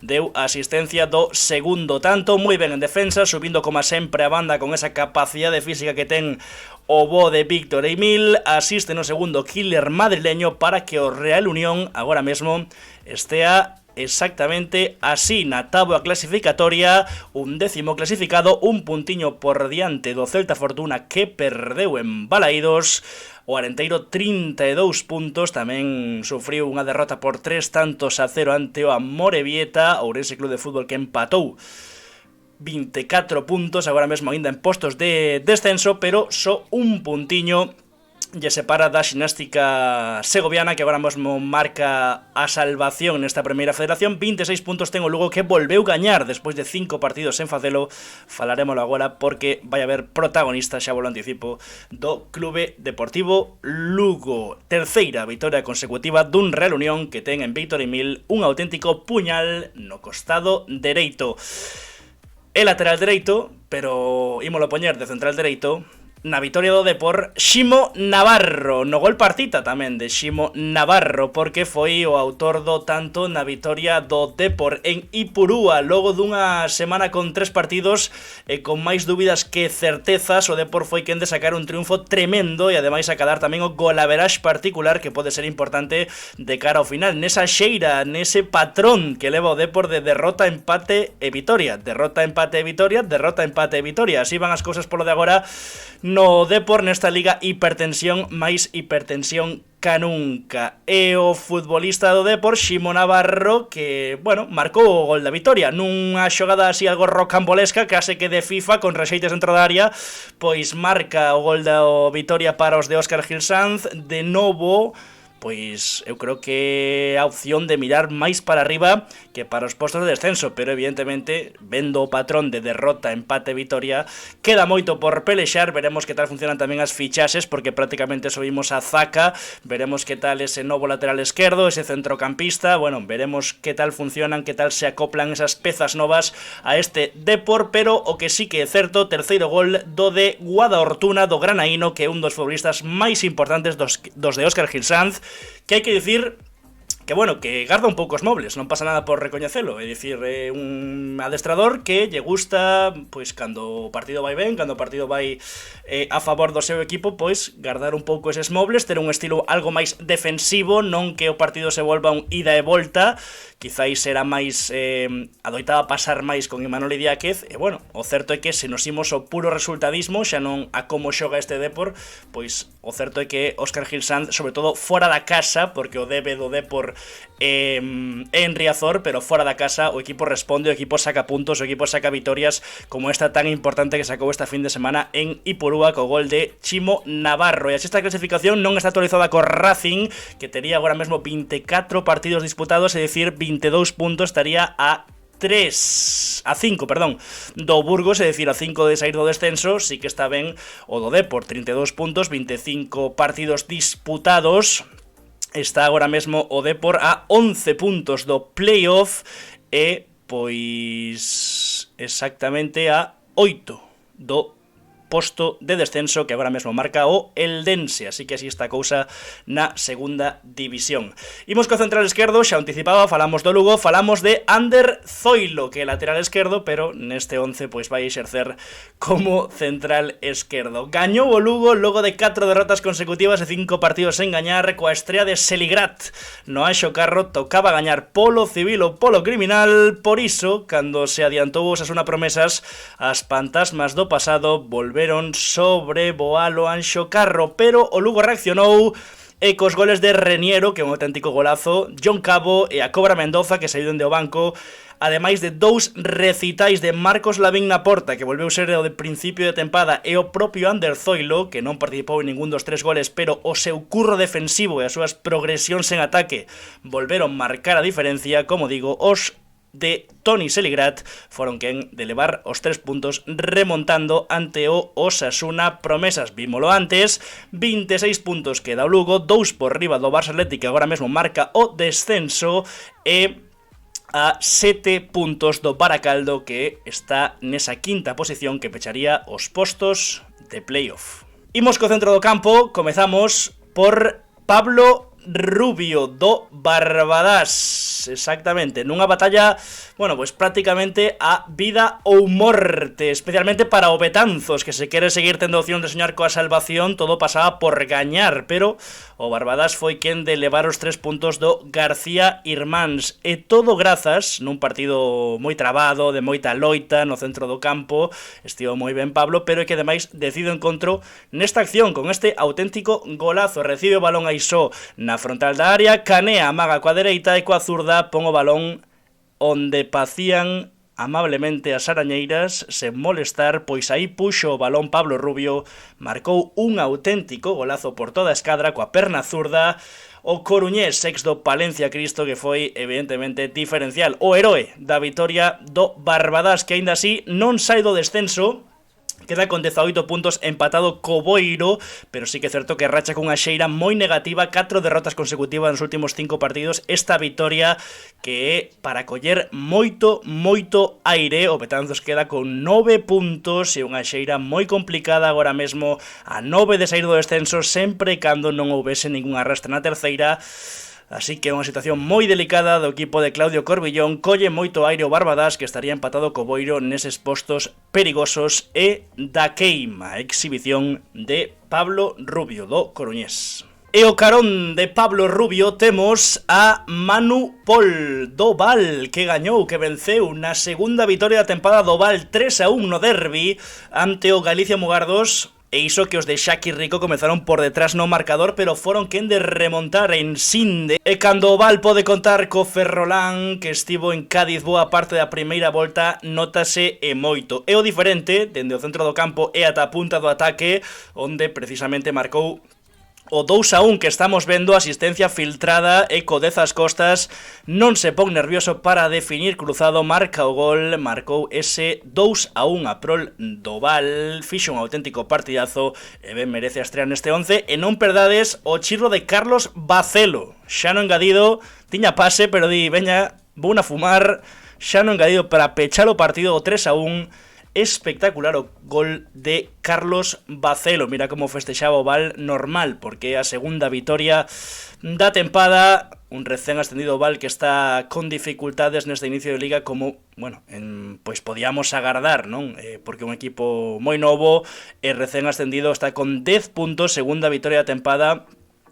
deu asistencia do segundo tanto, moi ben en defensa, subindo como sempre a banda con esa capacidade física que ten o bo de Víctor Eimil, asiste no segundo killer madrileño para que o Real Unión agora mesmo estea exactamente así na táboa clasificatoria, un 10º clasificado, un puntiño por diante do Celta Fortuna, que perdeu en Balaídos. O Arenteiro 32 puntos, tamén sufriu unha derrota por 3-0 ante o Amorebieta. Ourense Club de Fútbol, que empatou 24 puntos, agora mesmo aínda en postos de descenso, pero só un puntiño lle separa da Ximnástica Segoviana, que agora mesmo marca a salvación nesta primeira federación. 26 puntos ten o Lugo, que volveu gañar despois de 5 partidos sen facelo. Falaremoslo agora porque vai haber protagonista, xa vos lo anticipo, do Clube Deportivo Lugo. Terceira vitoria consecutiva dun Real Unión que ten en Víctor Eimil un auténtico puñal no costado dereito. É lateral dereito, pero ímolo poñer de central dereito, na vitoria do Depor Ximo Navarro, no gol partita tamén de Ximo Navarro, porque foi o autor do tanto na vitoria do Depor en Ipurúa, logo dunha semana con 3 partidos e con máis dúbidas que certezas. O Depor foi quen de sacar un triunfo tremendo e ademais acadar tamén o golaveraxe particular que pode ser importante de cara ao final, nesa xeira, nese patrón que leva o Depor de derrota, empate e vitoria, derrota, empate e vitoria, derrota, empate e vitoria. Así van as cousas polo de agora no Depor, nesta liga hipertensión máis hipertensión ca nunca. E o futbolista do Depor, Ximo Navarro, que, bueno, marcou o gol da vitoria nunha xogada así algo rocambolesca, case que de FIFA, con rexeites dentro da área, pois marca o gol da vitoria para os de Óscar Gil Sanz. De novo, pois eu creo que a opción de mirar máis para arriba que para os postos de descenso, pero evidentemente, vendo o patrón de derrota, empate, vitoria, queda moito por pelexar. Veremos que tal funcionan tamén as fichaxes, porque prácticamente subimos a Zaca, veremos que tal ese novo lateral esquerdo, ese centrocampista, bueno, veremos que tal funcionan, que tal se acoplan esas pezas novas a este Depor, pero o que sí que é certo, terceiro gol do de Guadaortuna, do granaíno, que é un dos futbolistas máis importantes dos de Óscar Gil Sanz, que hai que dicir que, bueno, que garda un pouco os mobles, non pasa nada por recoñecelo, é dicir, un adestrador que lle gusta, pois, cando o partido vai ben, cando o partido vai a favor do seu equipo, pois, gardar un pouco eses mobles, ter un estilo algo máis defensivo, non que o partido se volva un ida e volta. Quizáis será máis adoitaba pasar máis con Imanol Idiáquez, e, bueno, o certo é que se nos imos ao puro resultadismo, xa non a como xoga este Depor, pois o certo é que Óscar Gil Sanz, sobre todo fora da casa, porque o debe do Depor en Riazor, pero fora da casa o equipo responde, o equipo saca puntos, o equipo saca vitorias, como esta tan importante que sacou esta fin de semana en Ipurúa co gol de Ximo Navarro. E así esta clasificación non está actualizada co Racing, que tería agora mesmo 24 partidos disputados, é dicir, 22 puntos, estaría a 5, do Burgos, é dicir, a 5 de sair do descenso. Sí que está ben o do Depor, 32 puntos, 25 partidos disputados. Está agora mesmo o Depor a 11 puntos do playoff e, pois, exactamente a 8 do posto de descenso que agora mesmo marca o Eldense, así que así está a cousa na segunda división. Imos co central esquerdo, xa anticipaba, falamos do Lugo, falamos de Ander Zoilo, que é lateral esquerdo, pero neste 11 pois vai exercer como central esquerdo. Gañou o Lugo logo de 4 derrotas consecutivas e 5 partidos sen gañar, coa estrea de Seligrat no Anxo Carro. Tocaba gañar polo civil ou polo criminal, por iso, cando se adiantou o Osasuna Promesas, as fantasmas do pasado volveron sobrevoalo Anxo Carro, pero o Lugo reaccionou e cos goles de Reniero, que é un auténtico golazo, John Cabo e a Cobra Mendoza, que saíron do banco, ademais de 2 recitais de Marcos Lavín na porta, que volveu ser o de principio de tempada, e o propio Ander Zoilo, que non participou en ningún dos 3 goles, pero o seu curro defensivo e as súas progresións en ataque volveron marcar a diferencia. Como digo, os de Toni Seligrat foron quen de levar os 3 puntos remontando ante o Osasuna Promesas. Vímolo antes, 26 puntos queda o Lugo, 2 por riba do Barça Atlético, que agora mesmo marca o descenso, e a 7 puntos do Baracaldo, que está nesa quinta posición que pecharía os postos de playoff. Imos co centro do campo, comezamos por Pablo Rubio do Barbadas, exactamente, nunha batalla, bueno, pois prácticamente a vida ou morte, especialmente para o Betanzos, que se quere seguir tendo opción de soñar coa salvación. Todo pasaba por gañar, pero o Barbadas foi quen de levar os 3 puntos do García Irmáns, e todo grazas nun partido moi trabado, de moita loita no centro do campo. Estivo moi ben Pablo, pero é que ademais decido encontro nesta acción, con este auténtico golazo. Recibe o balón aí só na frontal da área, canea, amaga coa dereita e coa zurda pon o balón onde pacían amablemente as arañeiras, sen molestar, pois aí puxo o balón Pablo Rubio, marcou un auténtico golazo por toda a escadra coa perna zurda. O coruñés ex do Palencia Cristo, que foi evidentemente diferencial, o heroe da vitoria do Barbadas, que aínda así non sai do descenso, queda con 18 puntos empatado co Boiro, pero sí que é certo que racha cunha xeira moi negativa, 4 derrotas consecutivas nos últimos 5 partidos, esta vitoria que é para coller moito aire. O Betanzos queda con 9 puntos e unha xeira moi complicada agora mesmo, a 9 de sair do descenso, sempre e cando non houvese ningún arrastre na terceira. Así que é unha situación moi delicada do equipo de Claudio Corbillón. Colle moito aire o Barbadas, que estaría empatado co Boiro neses postos perigosos, e da queima, exhibición de Pablo Rubio do Coruñés. E o carón de Pablo Rubio temos a Manu Pol do Val, que gañou, que venceu na segunda vitoria da tempada do Val 3-1 no derbi ante o Galicia Mugardos. E iso que os de Xaki Rico comezaron por detrás no marcador, pero foron quen de remontar en Sinde. E cando o Val pode contar co Ferrolán, que estivo en Cádiz boa parte da primeira volta, notase e moito. E o diferente, dende o centro do campo e ata a punta do ataque, onde precisamente marcou o 2-1 que estamos vendo, asistencia filtrada, e co Dezas Costas non se pon nervioso para definir cruzado, marca o gol, marcou ese 2-1 a prol do Val, fixo un auténtico partidazo e ben merece a estrear neste 11. E non perdades o chirro de Carlos Bacelo, xa no engadido, tiña pase, pero di, veña, vou a fumar, xa no engadido para pechar o partido o 3-1. Espectacular o gol de Carlos Bacelo. Mira como festexaba o Val, normal, porque é a segunda vitoria da tempada. Un recén ascendido Val que está con dificultades neste inicio de liga, como, bueno, pois podíamos agardar, non? Porque un equipo moi novo e recén ascendido está con 10 puntos, segunda vitoria da tempada.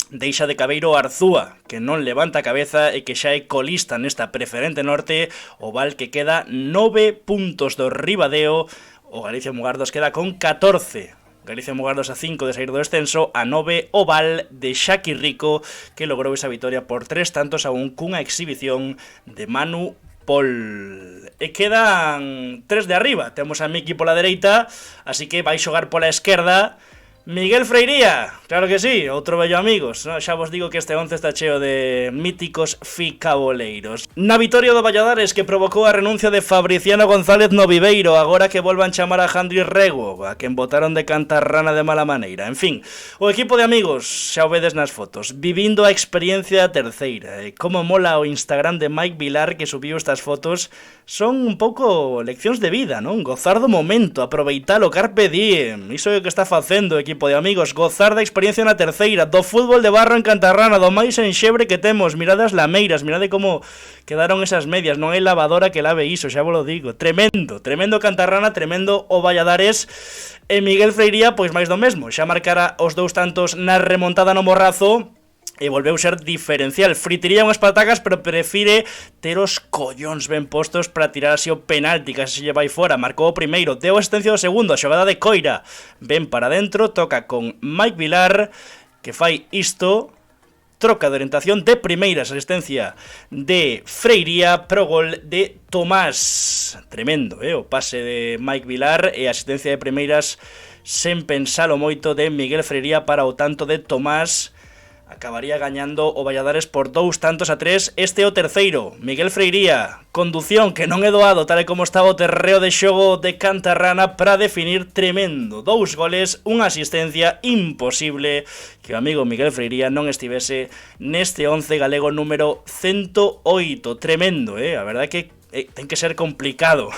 Deixa de cabeiro Arzúa, que non levanta a cabeza e que xa é colista nesta preferente norte. O Val que queda 9 puntos do Ribadeo. O Galicia Mugardos queda con 14. Galicia Mugardos a 5 de sair do descenso, a 9 o Val de Xaki Rico, que logrou esa vitoria por 3-1 cunha exhibición de Manu Pol. E quedan 3 de arriba. Temos a Miki pola dereita, así que vai xogar pola esquerda Miguel Freiría, claro que sí, outro bello amigos, ¿no? Xa vos digo que este 11 está cheo de míticos ficaboleiros. Na vitoria do Valladares, que provocou a renuncia de Fabriciano González no Viveiro, agora que volvan chamar a Jandri Rego, a quen botaron de cantarrana de mala maneira. En fin, o equipo de amigos, xa o vedes nas fotos, vivindo a experiencia da terceira. E como mola o Instagram de Mike Vilar, que subiu estas fotos, son un pouco leccións de vida, non? Gozar do momento, aproveitar o carpe diem, iso é o que está facendo o equipo de amigos, gozar da experiencia na terceira, do fútbol de barro en Cantarrana, do máis enxebre que temos. Mirade as lameiras, mirade como quedaron esas medias, non hai lavadora que lave iso, xa vos lo digo. Tremendo, tremendo Cantarrana, tremendo o Valladares. E Miguel Freiría, pois máis do mesmo, xa marcara os 2 tantos na remontada no Morrazo, e volveu ser diferencial. Fritiría unhas patacas, pero prefire ter os collóns ben postos para tirar así o penalti, que se lle vai fora. Marcou o primeiro, deu asistencia o segundo, a xogada de Coira, ben para dentro, toca con Mike Vilar, que fai isto, troca de orientación de primeiras, asistencia de Freiría, pro gol de Tomás. Tremendo, o pase de Mike Vilar e asistencia de primeiras sen pensalo moito de Miguel Freiría para o tanto de Tomás. Acabaría gañando o Valladares por 2-3. Este é o terceiro, Miguel Freiría, condución que non é doado, tal e como estaba o terreo de xogo de Cantarrana para definir. Tremendo, 2 goles, unha asistencia, imposible que o amigo Miguel Freiría non estivese neste 11 galego número 108. Tremendo, a verdade é que ten que ser complicado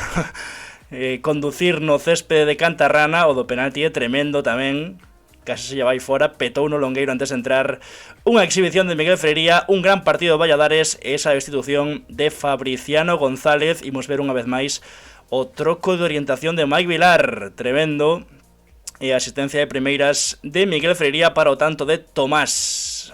conducir no céspede de Cantarrana. O do penalti é tremendo tamén, case se lle vai fora, petou no longueiro antes de entrar. Unha exhibición de Miguel Freiría, un gran partido de Valladares, e esa destitución de Fabriciano González. Imos ver unha vez máis o troco de orientación de Mike Vilar, tremendo, e a asistencia de primeiras de Miguel Freiría para o tanto de Tomás.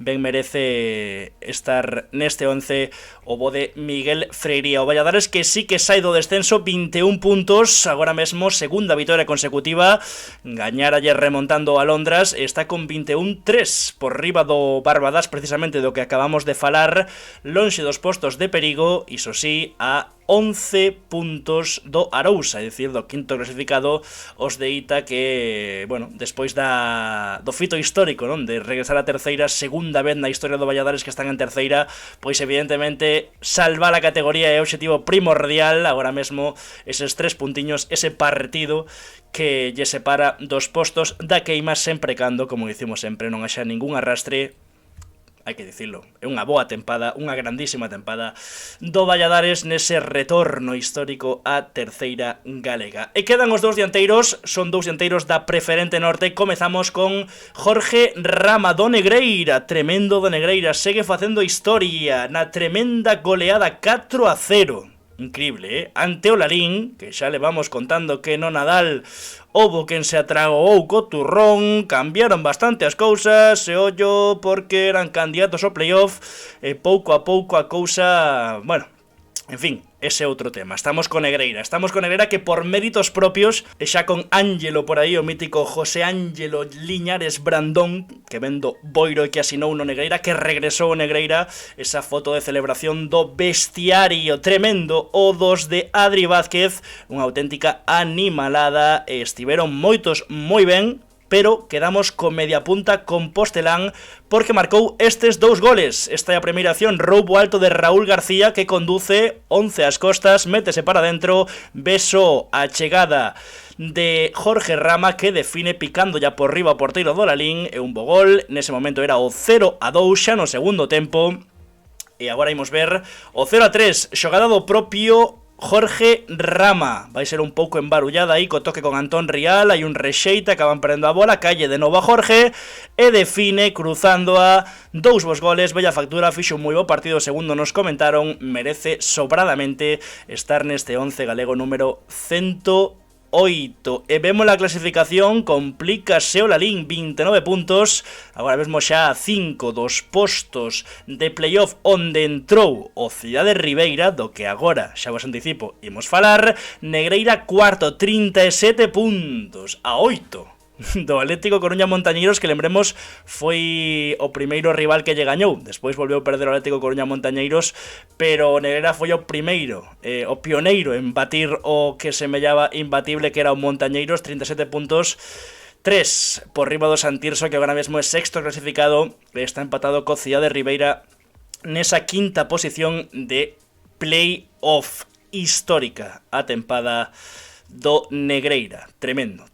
Ben merece estar neste 11 o bo de Miguel Freiría. O Valladares que sí que sai do descenso, 21 puntos, agora mesmo segunda vitoria consecutiva, gañar ayer remontando a Londras, está con 21-3 por riba do Barbadas, precisamente do que acabamos de falar, lonxe dos postos de perigo, iso sí, a 11 puntos do Arousa, é dicir, do quinto clasificado, os de Ita, que, bueno, despois do fito histórico, non, de regresar a terceira, segunda vez na historia do Valladares que están en terceira, pois evidentemente salvar a categoría é o obxectivo primordial. Agora mesmo eses 3 puntiños, ese partido que lle separa dos postos da queima, sempre cando, como dicimos sempre, non haxa ningún arrastre. Hai que dicilo, é unha boa tempada, unha grandísima tempada do Valladares nese retorno histórico á terceira galega. E quedan os dous dianteiros, son dous dianteiros da Preferente Norte. Comezamos con Jorge Rama do Negreira, tremendo do Negreira, segue facendo historia na tremenda goleada 4-0. Increíble, ante o Lalín, que xa le vamos contando que no Nadal houbo quen se atragou co turrón, cambiaron bastante as cousas, e ollo porque eran candidatos ao playoff, e pouco a pouco a cousa, bueno, en fin, ese outro tema. Estamos con Negreira que por méritos propios, e xa con Ángelo por aí, o mítico José Ángelo Liñares Brandón, que vendo Boiro e que asinou no Negreira, que regresou o Negreira, esa foto de celebración do bestiario tremendo, o dos de Adri Vázquez, unha auténtica animalada, e estiveron moitos moi ben, pero quedamos con media punta con Postelán porque marcou estes 2 goles. Esta é a primeira acción, roubo alto de Raúl García, que conduce 11 ás costas, métese para dentro, beso a chegada de Jorge Rama, que define picando ya por riba o porteiro do Lalín, e un bo gol. Nese momento era o 0-2 xa no segundo tempo, e agora imos ver o 0-3, xogada do propio Jorge Rama. Vai ser un pouco embarullada aí co toque con Antón Rial, hai un rexeite, acaban perdendo a bola, calle de novo a Jorge e define cruzando a 2 bons goles. Bella factura, fixo un moi bo partido, segundo nos comentaron, merece sobradamente estar neste 11 galego número 108. E vemos a clasificación, complícase o Lalín, 29 puntos, agora mesmo xa a 5 dos postos de playoff onde entrou o Cidade Ribeira, do que agora, xa vos anticipo, imos falar. Negreira cuarto, 37 puntos, a 8 do Atlético Coruña Montañeiros, que lembremos foi o primeiro rival que lle gañou. Despois volveu perder o Atlético Coruña Montañeiros, pero Negreira foi o primeiro, o pioneiro en batir o que semellaba imbatible, que era o Montañeiros, 37 puntos, 3 por riba do Santirso, que agora mesmo é sexto clasificado, está empatado co Cidade Ribeira nesa quinta posición de play-off. Histórica a tempada do Negreira, tremendo.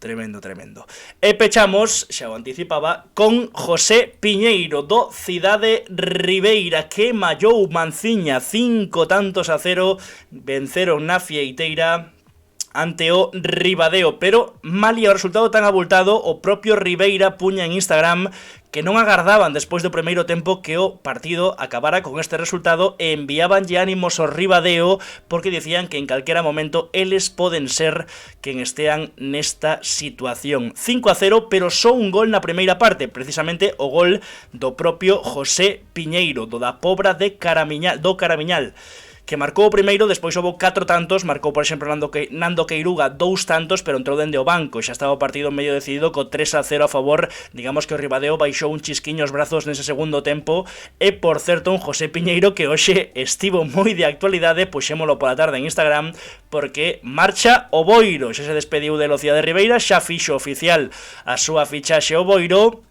E pechamos, xa o anticipaba, con José Piñeiro do Cidade Ribeira, que mallou Manciña 5-0, venceron na Fieiteira ante o Ribadeo, pero malia o resultado tan abultado, o propio Ribeira puña en Instagram que non agardaban despois do primeiro tempo que o partido acabara con este resultado, e enviabanlle ánimos ao Ribadeo porque dicían que en calquera momento eles poden ser quen estean nesta situación. 5-0, pero só un gol na primeira parte, precisamente o gol do propio José Piñeiro, do da Pobra de Caramiñal, que marcou o primeiro. Despois houve 4 tantos, marcou por exemplo Nando Queiruga 2 tantos, pero entrou dende o banco, xa estaba o partido medio decidido co 3-0 a favor. Digamos que o Ribadeo baixou un chisquiño os brazos nese segundo tempo, e por certo un José Piñeiro que hoxe estivo moi de actualidade, puxémolo pola tarde en Instagram, porque marcha o Boiro, xa se despediu de Cidade Ribeira, xa fixo oficial a súa fichaxe o Boiro.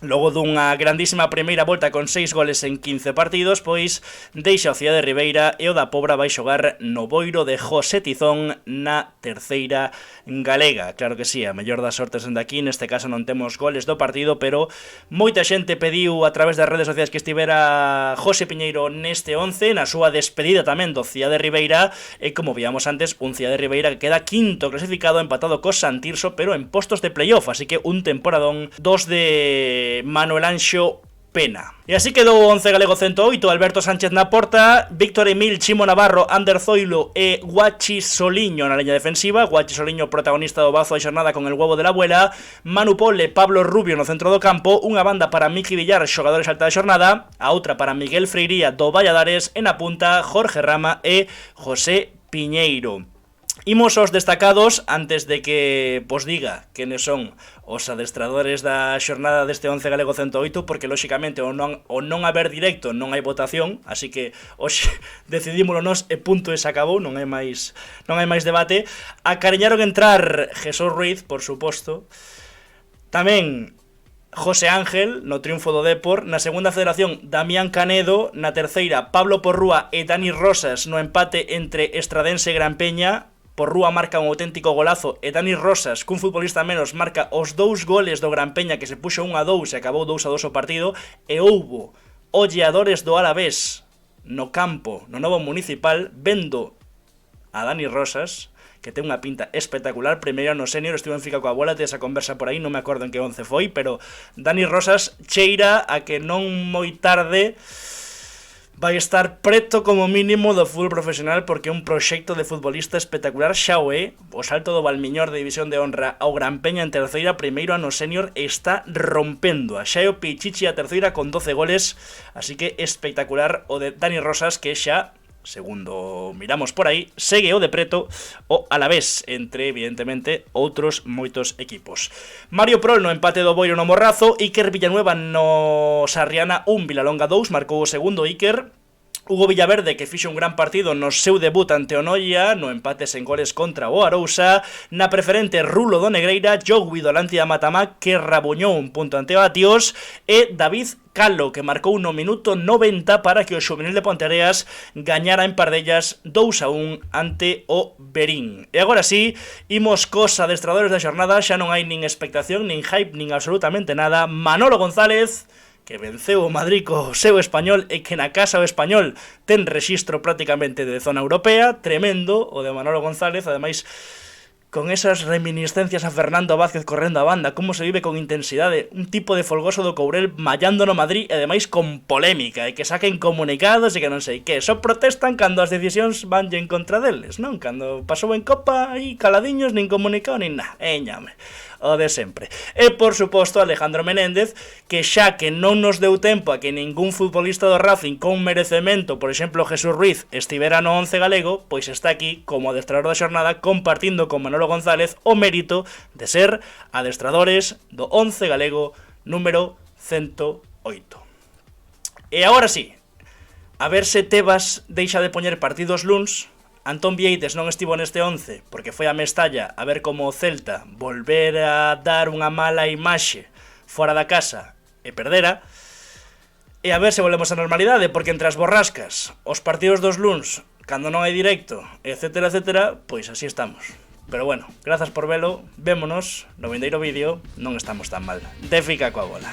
Logo dunha grandísima primeira volta con 6 goles en 15 partidos, pois deixa o Cidade Ribeira e o da Pobra vai xogar no Boiro de José Tizón na terceira galega. Claro que sí, a mellor das sortes dende aquí, neste caso non temos goles do partido, pero moita xente pediu a través das redes sociais que estivera José Piñeiro neste 11, na súa despedida tamén do Cidade Ribeira, e como víamos antes, un Cidade Ribeira que queda quinto clasificado, empatado co Santirso, pero en postos de playoff, así que un temporadón, 2 de Manuel Anxo Pena. E así quedou o 11 galego 108, Alberto Sánchez na porta, Víctor Emil, Chimo Navarro, Ander Zoilo e Guachi Soliño na liña defensiva. Guachi Soliño protagonista do bazo da xornada con el huevo de la abuela, Manu Pole, Pablo Rubio no centro do campo, unha banda para Miki Villar, xogadores alta da xornada, a outra para Miguel Freiría do Valladares, e na punta Jorge Rama e José Piñeiro. Imos aos destacados antes de que vos diga quenes son os adestradores da xornada deste 11 galego 108, porque lóxicamente o non haber directo non hai votación, así que hoxe decidímolo nós e punto e se acabou, non hai máis debate. Acariñaron entrar Jesús Ruiz, por suposto, tamén José Ángel, no triunfo do Depor, na segunda federación Damián Canedo, na terceira Pablo Porrúa e Dani Rosas no empate entre Estradense e Gran Peña. Porrúa marca un auténtico golazo e Dani Rosas, cun futbolista menos, marca os 2 goles do Gran Peña, que se puxo 1-2 e acabou 2-2 o partido. E houbo olleadores do Alavés no campo, no novo municipal, vendo a Dani Rosas, que ten unha pinta espectacular. Primeiro no senior, estivo en Fica coa bola, te esa conversa por aí, non me acordo en que 11 foi, pero Dani Rosas cheira a que non moi tarde vai estar preto como mínimo do fútbol profesional, porque é un proxecto de futbolista espectacular. Xa o é, o salto do Valmiñor de División de Honra ao Gran Peña en terceira, primeiro ano senior, está rompendo a xa é o Pichichi a terceira con 12 goles, así que espectacular o de Dani Rosas, que xa, segundo miramos por aí, segue o de preto o Alavés, entre, evidentemente, outros moitos equipos. Mario Prol no empate do Boiro no Morrazo, Iker Villanueva no Sarriana 1, Vilalonga 2, marcou o segundo Iker. Hugo Villaverde, que fixo un gran partido no seu debut ante o Noia, no empate sen goles contra o Arousa. Na preferente, Rulo do Negreira, Jogui do Lancia Matamá, que rabuñou un punto ante o Atios, e David Calo, que marcou no minuto 90 para que o xuvenil de Ponteareas gañara en Pardellas 2-1 ante o Berín. E agora sí, imos cos adestradores da xornada, xa non hai nin expectación, nin hype, nin absolutamente nada. Manolo González, que venceu o Madrid co seu Español e que na casa o Español ten rexistro prácticamente de zona europea. Tremendo o de Manolo González, ademais con esas reminiscencias a Fernando Vázquez correndo a banda, como se vive con intensidade, un tipo de folgoso do Courel mallando no Madrid, e ademais con polémica, e que saquen comunicados e que non sei que, só protestan cando as decisións vanlle en contra deles, non? Cando pasou en Copa aí caladiños, nin comunicado, nin nada, ñame, o de sempre. E, por suposto, Alejandro Menéndez, que xa que non nos deu tempo a que ningún futbolista do Racing con merecemento, por exemplo Jesús Ruiz, estivera no 11 galego, pois está aquí como adestrador da xornada, compartindo con Manolo González o mérito de ser adestradores do 11 galego número 108. E agora sí, a ver se Tebas deixa de poñer partidos luns. Antón Vieites non estivo neste 11 porque foi a Mestalla a ver como o Celta volver a dar unha mala imaxe fora da casa e perdera. E a ver se volvemos á normalidade, porque entre as borrascas, os partidos dos luns, cando non hai directo, etcétera, etcétera, pois así estamos. Pero bueno, grazas por velo, vémonos no vindeiro vídeo, non estamos tan mal. De Fica coa bola.